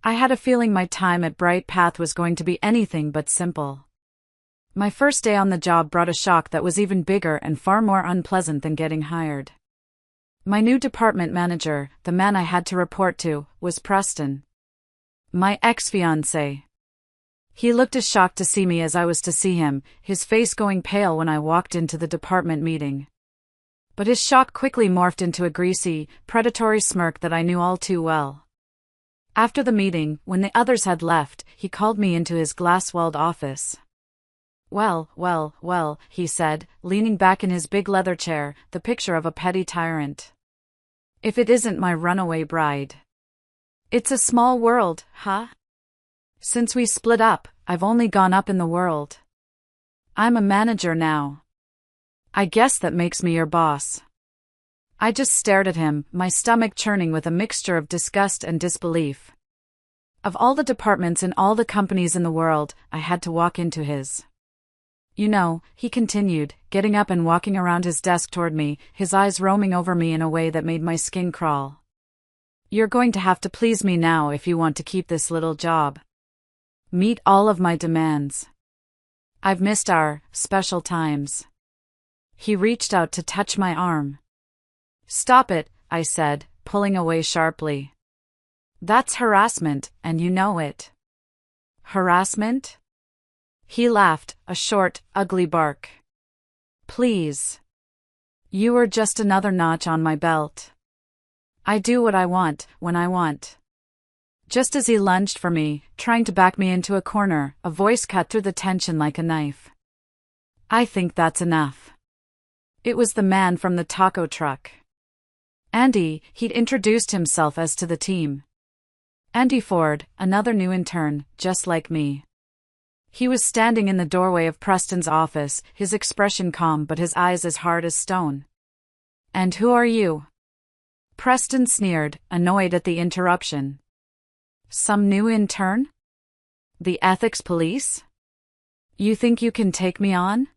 I had a feeling my time at Bright Path was going to be anything but simple. My first day on the job brought a shock that was even bigger and far more unpleasant than getting hired. My new department manager, the man I had to report to, was Preston. My ex-fiancé. He looked as shocked to see me as I was to see him, his face going pale when I walked into the department meeting. But his shock quickly morphed into a greasy, predatory smirk that I knew all too well. After the meeting, when the others had left, he called me into his glass-walled office. Well, he said, leaning back in his big leather chair, the picture of a petty tyrant. If it isn't my runaway bride. It's a small world, huh? Since we split up, I've only gone up in the world. I'm a manager now. I guess that makes me your boss. I just stared at him, my stomach churning with a mixture of disgust and disbelief. Of all the departments in all the companies in the world, I had to walk into his. You know, he continued, getting up and walking around his desk toward me, his eyes roaming over me in a way that made my skin crawl. You're going to have to please me now if you want to keep this little job. Meet all of my demands. I've missed our special times. He reached out to touch my arm. Stop it, I said, pulling away sharply. That's harassment, and you know it. Harassment? He laughed, a short, ugly bark. Please. You are just another notch on my belt. I do what I want, when I want. Just as he lunged for me, trying to back me into a corner, a voice cut through the tension like a knife. I think that's enough. It was the man from the taco truck. Andy, he'd introduced himself as to the team. Andy Ford, another new intern, just like me. He was standing in the doorway of Preston's office, his expression calm but his eyes as hard as stone. And who are you? Preston sneered, annoyed at the interruption. Some new intern? The ethics police? You think you can take me on?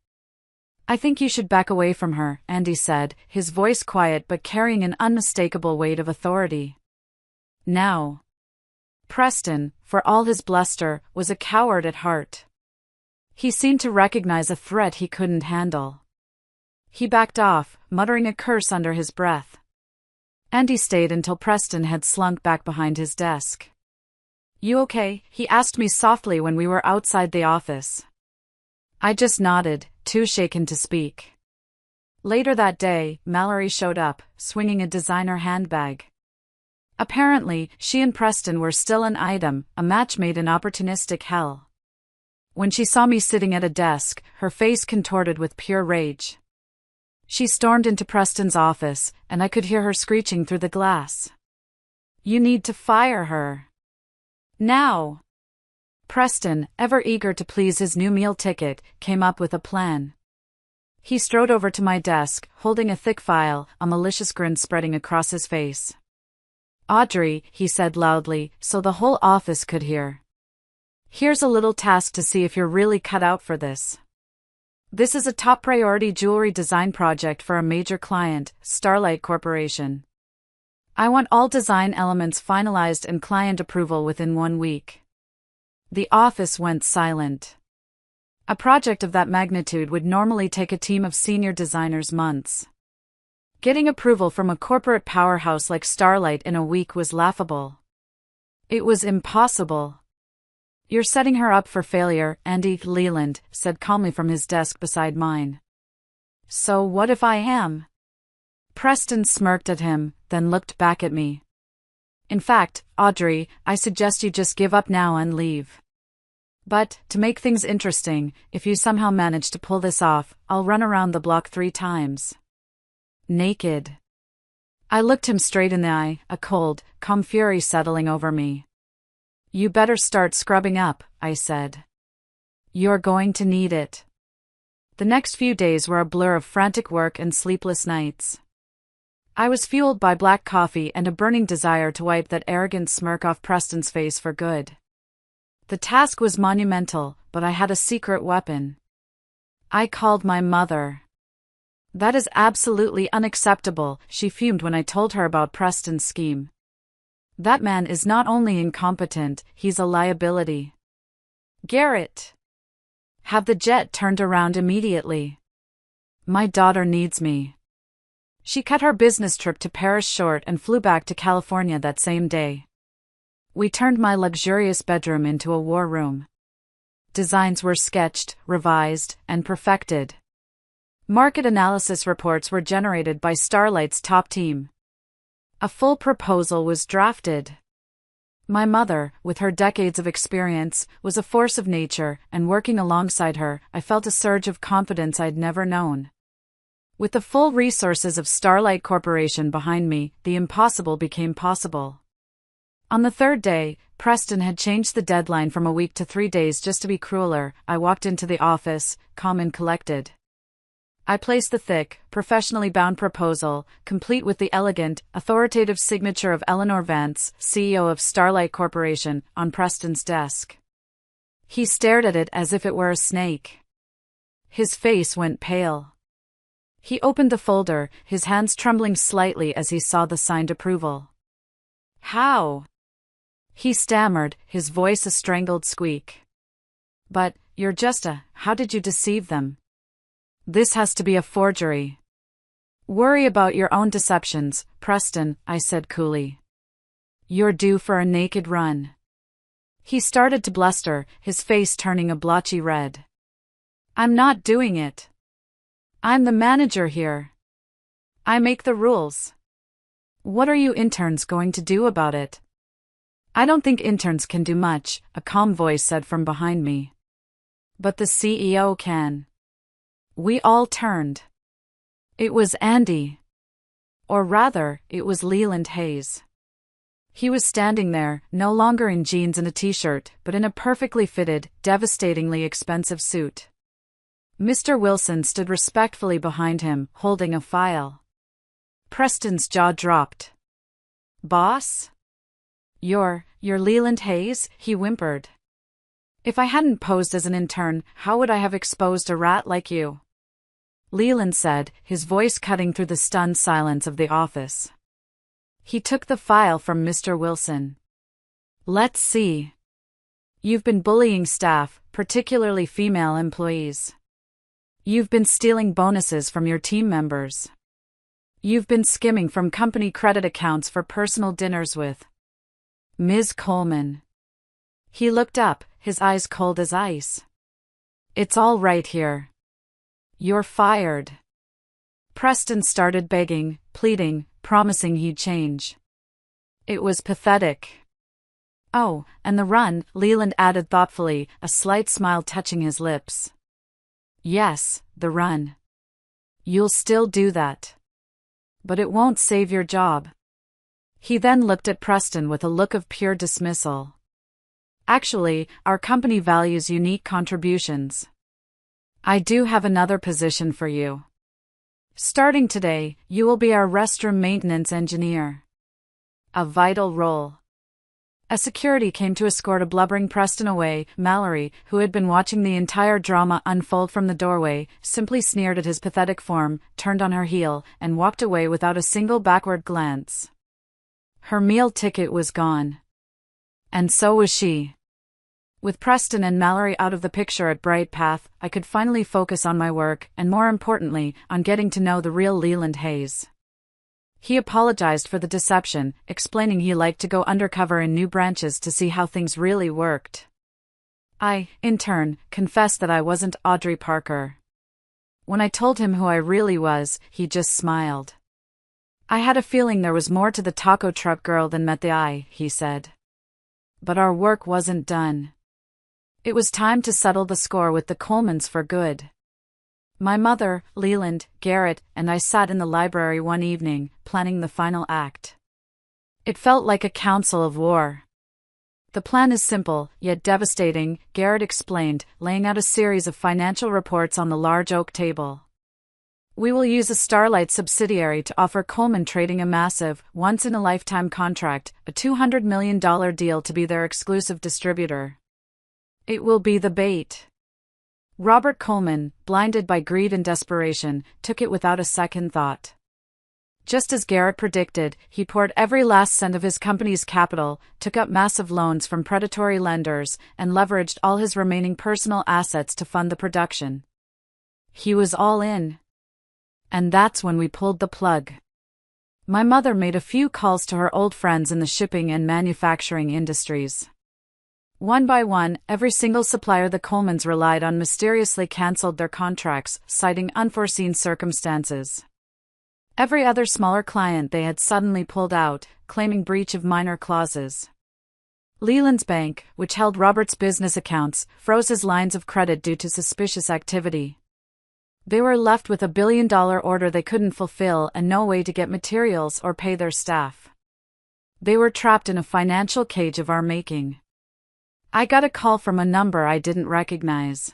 I think you should back away from her, Andy said, his voice quiet but carrying an unmistakable weight of authority. Now. Preston, for all his bluster, was a coward at heart. He seemed to recognize a threat he couldn't handle. He backed off, muttering a curse under his breath. Andy stayed until Preston had slunk back behind his desk. You okay? He asked me softly when we were outside the office. I just nodded, too shaken to speak. Later that day, Mallory showed up, swinging a designer handbag. Apparently, she and Preston were still an item, a match made in opportunistic hell. When she saw me sitting at a desk, her face contorted with pure rage. She stormed into Preston's office, and I could hear her screeching through the glass. "You need to fire her. Now." Preston, ever eager to please his new meal ticket, came up with a plan. He strode over to my desk, holding a thick file, a malicious grin spreading across his face. "Audrey," he said loudly, so the whole office could hear. "Here's a little task to see if you're really cut out for this. This is a top priority jewelry design project for a major client, Starlight Corporation. I want all design elements finalized and client approval within 1 week." The office went silent. A project of that magnitude would normally take a team of senior designers months. Getting approval from a corporate powerhouse like Starlight in a week was laughable. It was impossible. "You're setting her up for failure," Andy Leland said calmly from his desk beside mine. "So what if I am?" Preston smirked at him, then looked back at me. "In fact, Audrey, I suggest you just give up now and leave. But, to make things interesting, if you somehow manage to pull this off, I'll run around the block 3 times. Naked." I looked him straight in the eye, a cold, calm fury settling over me. "You better start scrubbing up," I said. "You're going to need it." The next few days were a blur of frantic work and sleepless nights. I was fueled by black coffee and a burning desire to wipe that arrogant smirk off Preston's face for good. The task was monumental, but I had a secret weapon. I called my mother. "That is absolutely unacceptable," she fumed when I told her about Preston's scheme. "That man is not only incompetent, he's a liability. Garrett, have the jet turned around immediately. My daughter needs me." She cut her business trip to Paris short and flew back to California that same day. We turned my luxurious bedroom into a war room. Designs were sketched, revised, and perfected. Market analysis reports were generated by Starlight's top team. A full proposal was drafted. My mother, with her decades of experience, was a force of nature, and working alongside her, I felt a surge of confidence I'd never known. With the full resources of Starlight Corporation behind me, the impossible became possible. On the 3rd day, Preston had changed the deadline from a week to 3 days just to be crueler. I walked into the office, calm and collected. I placed the thick, professionally bound proposal, complete with the elegant, authoritative signature of Eleanor Vance, CEO of Starlight Corporation, on Preston's desk. He stared at it as if it were a snake. His face went pale. He opened the folder, his hands trembling slightly as he saw the signed approval. "How?" he stammered, his voice a strangled squeak. "But, you're just a, how did you deceive them? This has to be a forgery." "Worry about your own deceptions, Preston," I said coolly. "You're due for a naked run." He started to bluster, his face turning a blotchy red. "I'm not doing it. I'm the manager here. I make the rules. What are you interns going to do about it?" "I don't think interns can do much," a calm voice said from behind me. "But the CEO can." We all turned. It was Andy. Or rather, it was Leland Hayes. He was standing there, no longer in jeans and a t-shirt, but in a perfectly fitted, devastatingly expensive suit. Mr. Wilson stood respectfully behind him, holding a file. Preston's jaw dropped. "Boss? You're Leland Hayes?" he whimpered. "If I hadn't posed as an intern, how would I have exposed a rat like you?" Leland said, his voice cutting through the stunned silence of the office. He took the file from Mr. Wilson. "Let's see. You've been bullying staff, particularly female employees. You've been stealing bonuses from your team members. You've been skimming from company credit accounts for personal dinners with Ms. Coleman." He looked up, his eyes cold as ice. "It's all right here. You're fired." Preston started begging, pleading, promising he'd change. It was pathetic. "Oh, and the run," Leland added thoughtfully, a slight smile touching his lips. "Yes, the run. You'll still do that. But it won't save your job. He then looked at Preston with a look of pure dismissal. Actually, our company values unique contributions. I do have another position for you. Starting today, you will be our restroom maintenance engineer. A vital role. As security came to escort a blubbering Preston away, Mallory, who had been watching the entire drama unfold from the doorway, simply sneered at his pathetic form, turned on her heel, and walked away without a single backward glance. Her meal ticket was gone. And so was she. With Preston and Mallory out of the picture at Bright Path, I could finally focus on my work, and more importantly, on getting to know the real Leland Hayes. He apologized for the deception, explaining he liked to go undercover in new branches to see how things really worked. I, in turn, confessed that I wasn't Audrey Parker. When I told him who I really was, he just smiled. I had a feeling there was more to the taco truck girl than met the eye, he said. But our work wasn't done. It was time to settle the score with the Colemans for good. My mother, Leland, Garrett, and I sat in the library one evening, planning the final act. It felt like a council of war. The plan is simple, yet devastating, Garrett explained, laying out a series of financial reports on the large oak table. We will use a Starlight subsidiary to offer Coleman Trading a massive, once-in-a-lifetime contract, a $200 million deal to be their exclusive distributor. It will be the bait. Robert Coleman, blinded by greed and desperation, took it without a second thought. Just as Garrett predicted, he poured every last cent of his company's capital, took up massive loans from predatory lenders, and leveraged all his remaining personal assets to fund the production. He was all in. And that's when we pulled the plug. My mother made a few calls to her old friends in the shipping and manufacturing industries. One by one, every single supplier the Colemans relied on mysteriously canceled their contracts, citing unforeseen circumstances. Every other smaller client they had suddenly pulled out, claiming breach of minor clauses. Leland's bank, which held Robert's business accounts, froze his lines of credit due to suspicious activity. They were left with $1 billion order they couldn't fulfill and no way to get materials or pay their staff. They were trapped in a financial cage of our making. I got a call from a number I didn't recognize.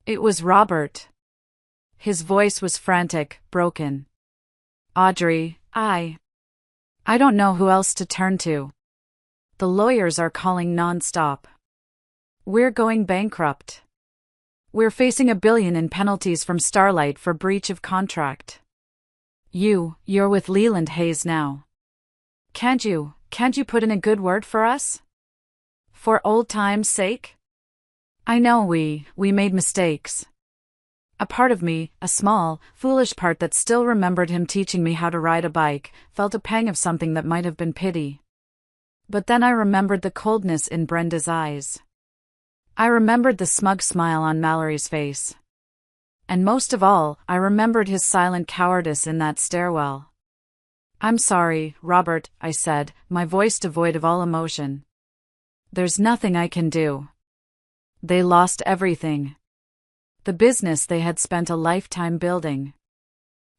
It was Robert. His voice was frantic, broken. Audrey, I don't know who else to turn to. The lawyers are calling non-stop. We're going bankrupt. We're facing $1 billion in penalties from Starlight for breach of contract. You're with Leland Hayes now. Can't you put in a good word for us? For old time's sake? I know we made mistakes. A part of me, a small, foolish part that still remembered him teaching me how to ride a bike, felt a pang of something that might have been pity. But then I remembered the coldness in Brenda's eyes. I remembered the smug smile on Mallory's face. And most of all, I remembered his silent cowardice in that stairwell. I'm sorry, Robert, I said, my voice devoid of all emotion. There's nothing I can do. They lost everything. The business they had spent a lifetime building.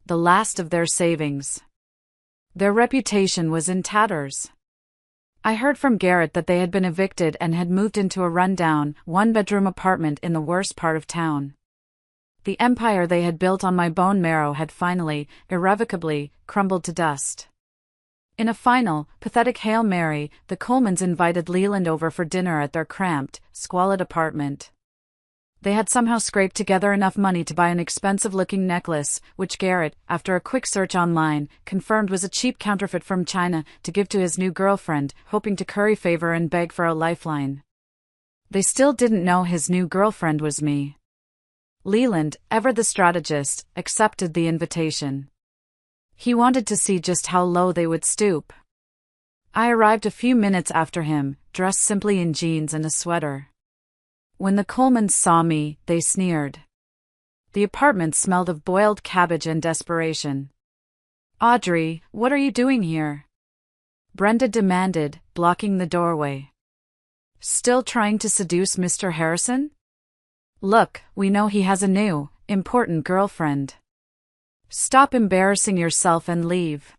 The last of their savings. Their reputation was in tatters. I heard from Garrett that they had been evicted and had moved into a rundown, one-bedroom apartment in the worst part of town. The empire they had built on my bone marrow had finally, irrevocably, crumbled to dust. In a final, pathetic Hail Mary, the Colemans invited Leland over for dinner at their cramped, squalid apartment. They had somehow scraped together enough money to buy an expensive-looking necklace, which Garrett, after a quick search online, confirmed was a cheap counterfeit from China, to give to his new girlfriend, hoping to curry favor and beg for a lifeline. They still didn't know his new girlfriend was me. Leland, ever the strategist, accepted the invitation. He wanted to see just how low they would stoop. I arrived a few minutes after him, dressed simply in jeans and a sweater. When the Colemans saw me, they sneered. The apartment smelled of boiled cabbage and desperation. Audrey, what are you doing here? Brenda demanded, blocking the doorway. Still trying to seduce Mr. Harrison? Look, we know he has a new, important girlfriend. Stop embarrassing yourself and leave.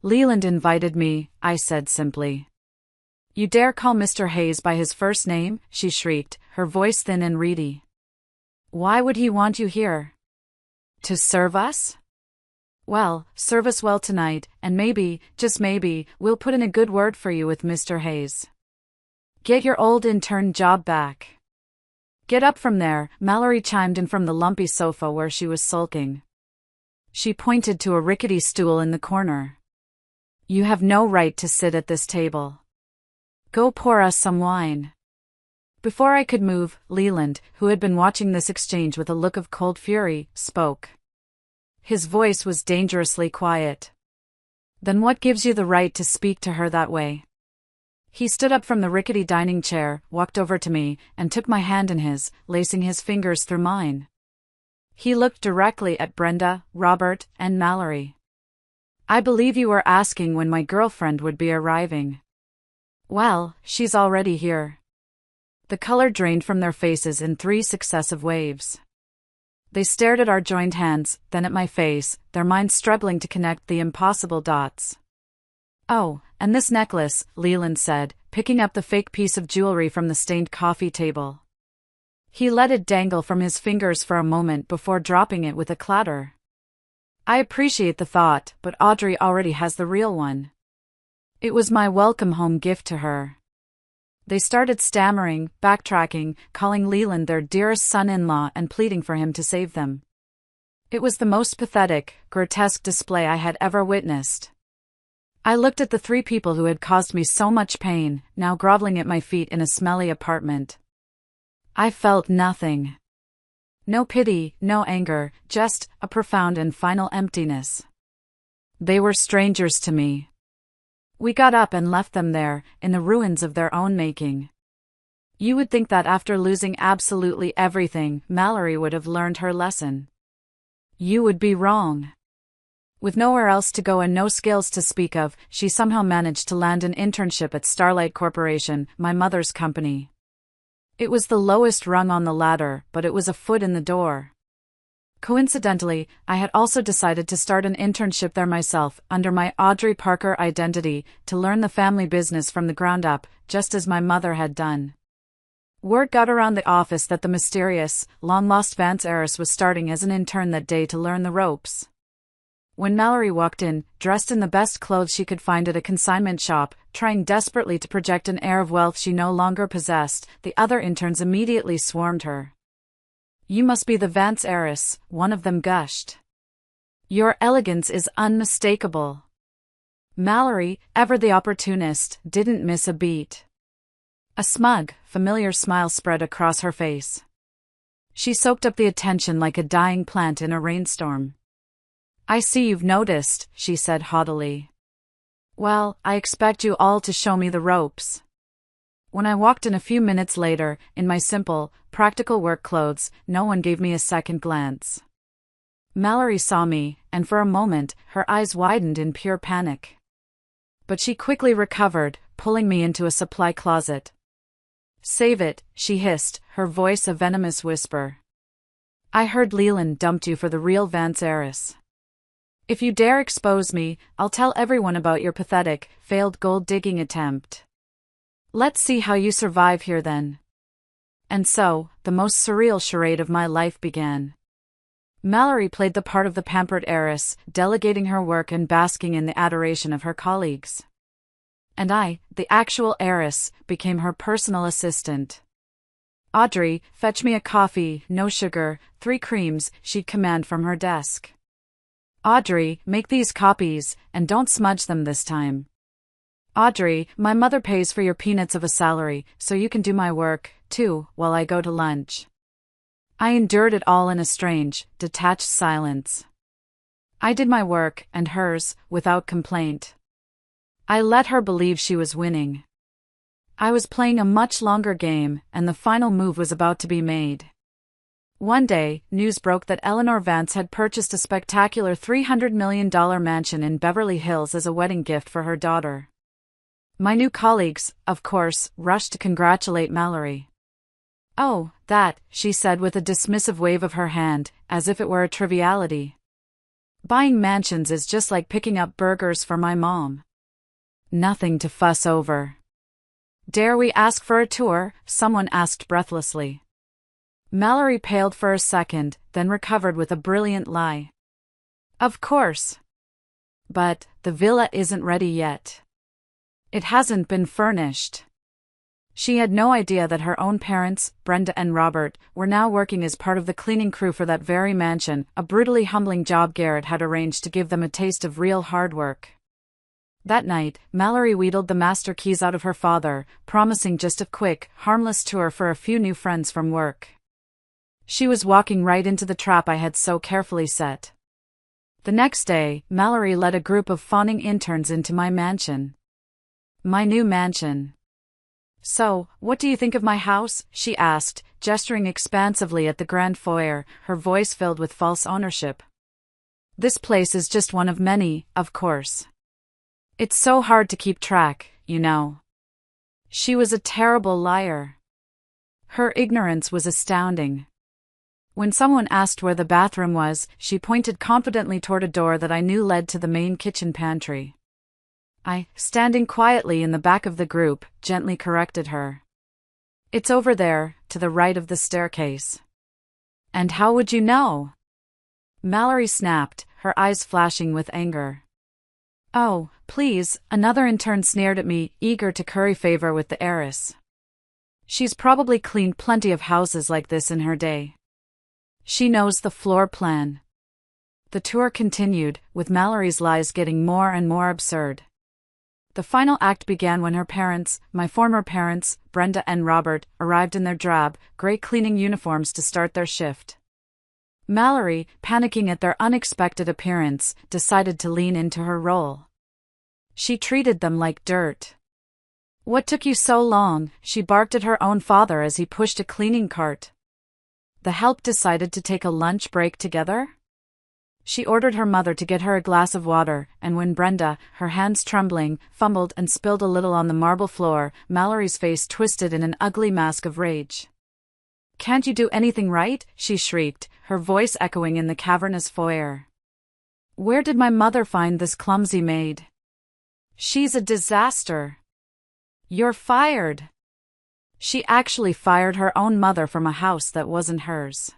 Leland invited me, I said simply. You dare call Mr. Hayes by his first name? She shrieked, her voice thin and reedy. Why would he want you here? To serve us? Well, serve us well tonight, and maybe, just maybe, we'll put in a good word for you with Mr. Hayes. Get your old intern job back. Get up from there, Mallory chimed in from the lumpy sofa where she was sulking. She pointed to a rickety stool in the corner. You have no right to sit at this table. Go pour us some wine. Before I could move, Leland, who had been watching this exchange with a look of cold fury, spoke. His voice was dangerously quiet. Then what gives you the right to speak to her that way? He stood up from the rickety dining chair, walked over to me, and took my hand in his, lacing his fingers through mine. He looked directly at Brenda, Robert, and Mallory. I believe you were asking when my girlfriend would be arriving. Well, she's already here. The color drained from their faces in 3 successive waves. They stared at our joined hands, then at my face, their minds struggling to connect the impossible dots. Oh, and this necklace, Leland said, picking up the fake piece of jewelry from the stained coffee table. He let it dangle from his fingers for a moment before dropping it with a clatter. I appreciate the thought, but Audrey already has the real one. It was my welcome home gift to her. They started stammering, backtracking, calling Leland their dearest son-in-law and pleading for him to save them. It was the most pathetic, grotesque display I had ever witnessed. I looked at the 3 people who had caused me so much pain, now groveling at my feet in a smelly apartment. I felt nothing. No pity, no anger, just a profound and final emptiness. They were strangers to me. We got up and left them there, in the ruins of their own making. You would think that after losing absolutely everything, Mallory would have learned her lesson. You would be wrong. With nowhere else to go and no skills to speak of, she somehow managed to land an internship at Starlight Corporation, my mother's company. It was the lowest rung on the ladder, but it was a foot in the door. Coincidentally, I had also decided to start an internship there myself, under my Audrey Parker identity, to learn the family business from the ground up, just as my mother had done. Word got around the office that the mysterious, long-lost Vance heiress was starting as an intern that day to learn the ropes. When Mallory walked in, dressed in the best clothes she could find at a consignment shop, trying desperately to project an air of wealth she no longer possessed, the other interns immediately swarmed her. You must be the Vance heiress, one of them gushed. Your elegance is unmistakable. Mallory, ever the opportunist, didn't miss a beat. A smug, familiar smile spread across her face. She soaked up the attention like a dying plant in a rainstorm. I see you've noticed, she said haughtily. Well, I expect you all to show me the ropes. When I walked in a few minutes later, in my simple, practical work clothes, no one gave me a second glance. Mallory saw me, and for a moment, her eyes widened in pure panic. But she quickly recovered, pulling me into a supply closet. Save it, she hissed, her voice a venomous whisper. I heard Leland dumped you for the real Vance heiress. If you dare expose me, I'll tell everyone about your pathetic, failed gold-digging attempt. Let's see how you survive here then. And so, the most surreal charade of my life began. Mallory played the part of the pampered heiress, delegating her work and basking in the adoration of her colleagues. And I, the actual heiress, became her personal assistant. Audrey, fetch me a coffee, no sugar, 3 creams, she'd command from her desk. Audrey, make these copies, and don't smudge them this time. Audrey, my mother pays for your peanuts of a salary, so you can do my work, too, while I go to lunch. I endured it all in a strange, detached silence. I did my work, and hers, without complaint. I let her believe she was winning. I was playing a much longer game, and the final move was about to be made. One day, news broke that Eleanor Vance had purchased a spectacular $300 million mansion in Beverly Hills as a wedding gift for her daughter. My new colleagues, of course, rushed to congratulate Mallory. Oh, that, she said with a dismissive wave of her hand, as if it were a triviality. Buying mansions is just like picking up burgers for my mom. Nothing to fuss over. Dare we ask for a tour? Someone asked breathlessly. Mallory paled for a second, then recovered with a brilliant lie. Of course. But the villa isn't ready yet. It hasn't been furnished. She had no idea that her own parents, Brenda and Robert, were now working as part of the cleaning crew for that very mansion, a brutally humbling job Garrett had arranged to give them a taste of real hard work. That night, Mallory wheedled the master keys out of her father, promising just a quick, harmless tour for a few new friends from work. She was walking right into the trap I had so carefully set. The next day, Mallory led a group of fawning interns into my mansion. My new mansion. So, what do you think of my house? She asked, gesturing expansively at the grand foyer, her voice filled with false ownership. This place is just one of many, of course. It's so hard to keep track, you know. She was a terrible liar. Her ignorance was astounding. When someone asked where the bathroom was, she pointed confidently toward a door that I knew led to the main kitchen pantry. I, standing quietly in the back of the group, gently corrected her. It's over there, to the right of the staircase. And how would you know? Mallory snapped, her eyes flashing with anger. Oh, please, another intern sneered at me, eager to curry favor with the heiress. She's probably cleaned plenty of houses like this in her day. She knows the floor plan. The tour continued, with Mallory's lies getting more and more absurd. The final act began when her parents, my former parents, Brenda and Robert, arrived in their drab, gray cleaning uniforms to start their shift. Mallory, panicking at their unexpected appearance, decided to lean into her role. She treated them like dirt. What took you so long? She barked at her own father as he pushed a cleaning cart. The help decided to take a lunch break together? She ordered her mother to get her a glass of water, and when Brenda, her hands trembling, fumbled and spilled a little on the marble floor, Mallory's face twisted in an ugly mask of rage. Can't you do anything right? She shrieked, her voice echoing in the cavernous foyer. Where did my mother find this clumsy maid? She's a disaster. You're fired. She actually fired her own mother from a house that wasn't hers.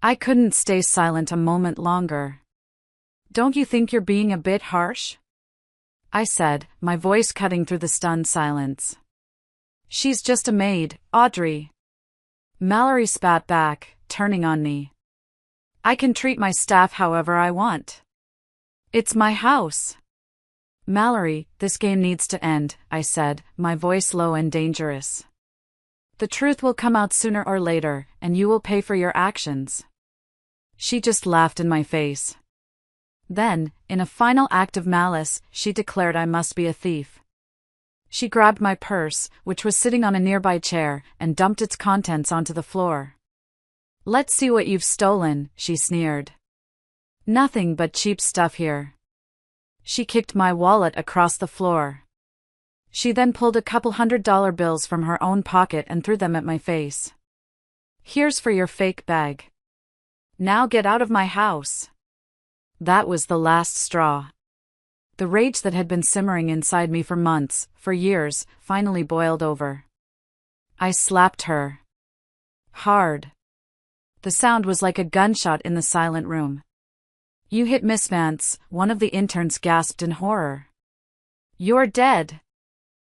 I couldn't stay silent a moment longer. Don't you think you're being a bit harsh? I said, my voice cutting through the stunned silence. She's just a maid, Audrey. Mallory spat back, turning on me. I can treat my staff however I want. It's my house. Mallory, this game needs to end, I said, my voice low and dangerous. The truth will come out sooner or later, and you will pay for your actions. She just laughed in my face. Then, in a final act of malice, she declared I must be a thief. She grabbed my purse, which was sitting on a nearby chair, and dumped its contents onto the floor. Let's see what you've stolen, she sneered. Nothing but cheap stuff here. She kicked my wallet across the floor. She then pulled a couple $100 bills from her own pocket and threw them at my face. Here's for your fake bag. Now get out of my house. That was the last straw. The rage that had been simmering inside me for months, for years, finally boiled over. I slapped her. Hard. The sound was like a gunshot in the silent room. You hit Miss Vance, one of the interns gasped in horror. You're dead.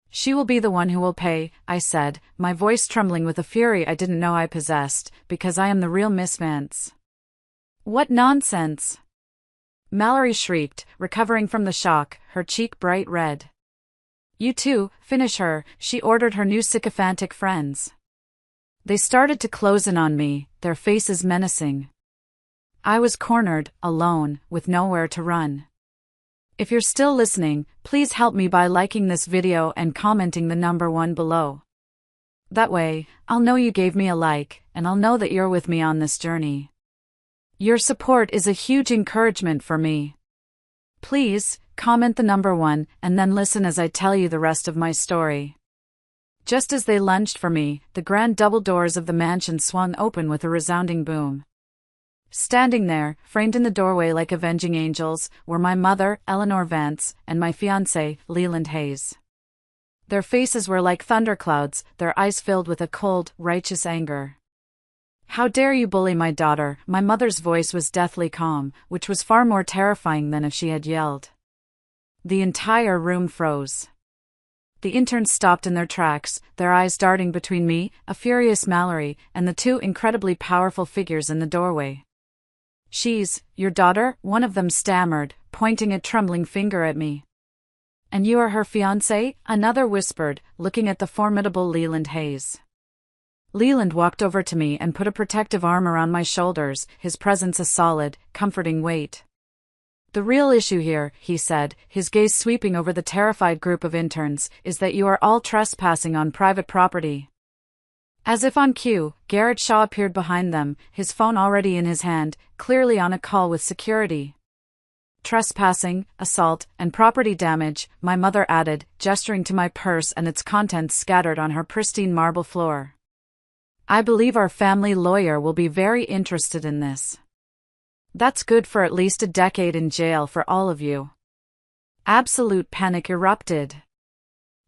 She will be the one who will pay, I said, my voice trembling with a fury I didn't know I possessed, because I am the real Miss Vance. What nonsense! Mallory shrieked, recovering from the shock, her cheek bright red. You two, finish her, she ordered her new sycophantic friends. They started to close in on me, their faces menacing. I was cornered, alone, with nowhere to run. If you're still listening, please help me by liking this video and commenting the number 1 below. That way, I'll know you gave me a like, and I'll know that you're with me on this journey. Your support is a huge encouragement for me. Please, comment the number 1, and then listen as I tell you the rest of my story. Just as they lunged for me, the grand double doors of the mansion swung open with a resounding boom. Standing there, framed in the doorway like avenging angels, were my mother, Eleanor Vance, and my fiancé, Leland Hayes. Their faces were like thunderclouds, their eyes filled with a cold, righteous anger. "How dare you bully my daughter?" My mother's voice was deathly calm, which was far more terrifying than if she had yelled. The entire room froze. The interns stopped in their tracks, their eyes darting between me, a furious Mallory, and the two incredibly powerful figures in the doorway. "She's your daughter," one of them stammered, pointing a trembling finger at me. "And you are her fiancé," another whispered, looking at the formidable Leland Hayes. Leland walked over to me and put a protective arm around my shoulders, his presence a solid, comforting weight. "The real issue here," he said, his gaze sweeping over the terrified group of interns, "is that you are all trespassing on private property." As if on cue, Garrett Shaw appeared behind them, his phone already in his hand, clearly on a call with security. "Trespassing, assault, and property damage," my mother added, gesturing to my purse and its contents scattered on her pristine marble floor. "I believe our family lawyer will be very interested in this. That's good for at least a decade in jail for all of you." Absolute panic erupted.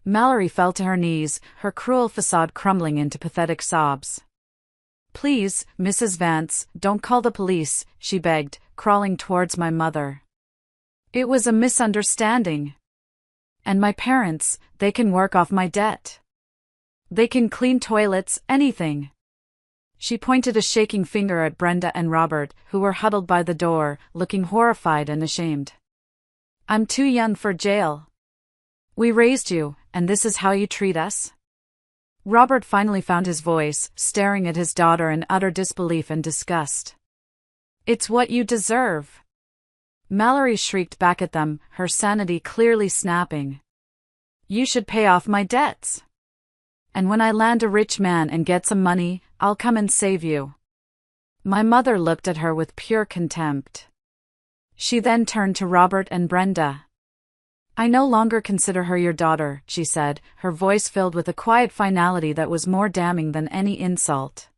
Mallory fell to her knees, her cruel facade crumbling into pathetic sobs. "Please, Mrs. Vance, don't call the police," she begged, crawling towards my mother. "It was a misunderstanding. And my parents, they can work off my debt. They can clean toilets, anything." She pointed a shaking finger at Brenda and Robert, who were huddled by the door, looking horrified and ashamed. "I'm too young for jail. We raised you, and this is how you treat us?" Robert finally found his voice, staring at his daughter in utter disbelief and disgust. "It's what you deserve." Mallory shrieked back at them, her sanity clearly snapping. "You should pay off my debts. And when I land a rich man and get some money, I'll come and save you." My mother looked at her with pure contempt. She then turned to Robert and Brenda. "I no longer consider her your daughter," she said, her voice filled with a quiet finality that was more damning than any insult.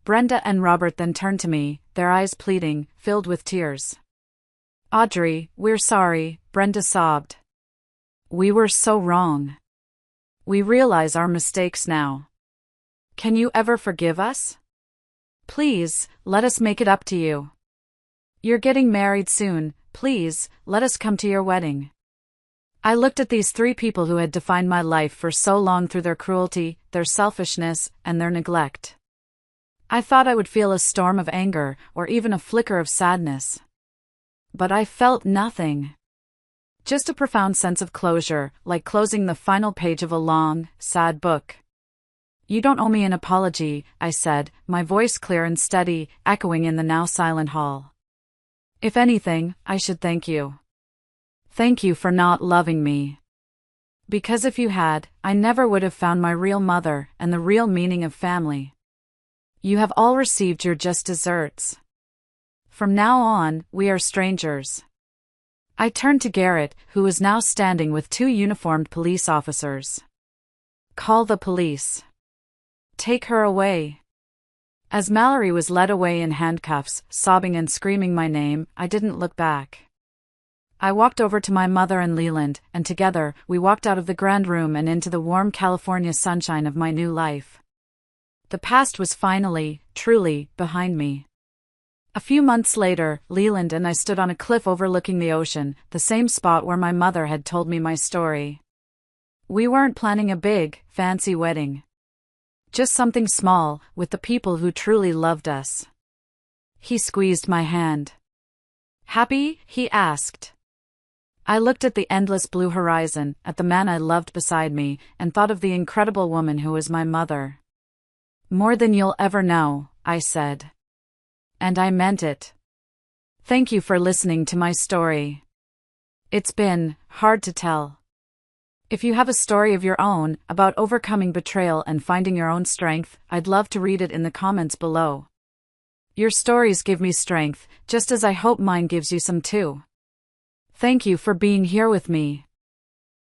Brenda and Robert then turned to me, their eyes pleading, filled with tears. "Audrey, we're sorry," Brenda sobbed. "We were so wrong. We realize our mistakes now. Can you ever forgive us? Please, let us make it up to you. You're getting married soon, please, let us come to your wedding." I looked at these three people who had defined my life for so long through their cruelty, their selfishness, and their neglect. I thought I would feel a storm of anger, or even a flicker of sadness. But I felt nothing. Just a profound sense of closure, like closing the final page of a long, sad book. "You don't owe me an apology," I said, my voice clear and steady, echoing in the now silent hall. "If anything, I should thank you. Thank you for not loving me. Because if you had, I never would have found my real mother and the real meaning of family. You have all received your just desserts. From now on, we are strangers." I turned to Garrett, who was now standing with two uniformed police officers. "Call the police. Take her away." As Mallory was led away in handcuffs, sobbing and screaming my name, I didn't look back. I walked over to my mother and Leland, and together, we walked out of the grand room and into the warm California sunshine of my new life. The past was finally, truly, behind me. A few months later, Leland and I stood on a cliff overlooking the ocean, the same spot where my mother had told me my story. We weren't planning a big, fancy wedding. Just something small, with the people who truly loved us. He squeezed my hand. "Happy?" he asked. I looked at the endless blue horizon, at the man I loved beside me, and thought of the incredible woman who was my mother. "More than you'll ever know," I said. And I meant it. Thank you for listening to my story. It's been hard to tell. If you have a story of your own, about overcoming betrayal and finding your own strength, I'd love to read it in the comments below. Your stories give me strength, just as I hope mine gives you some too. Thank you for being here with me.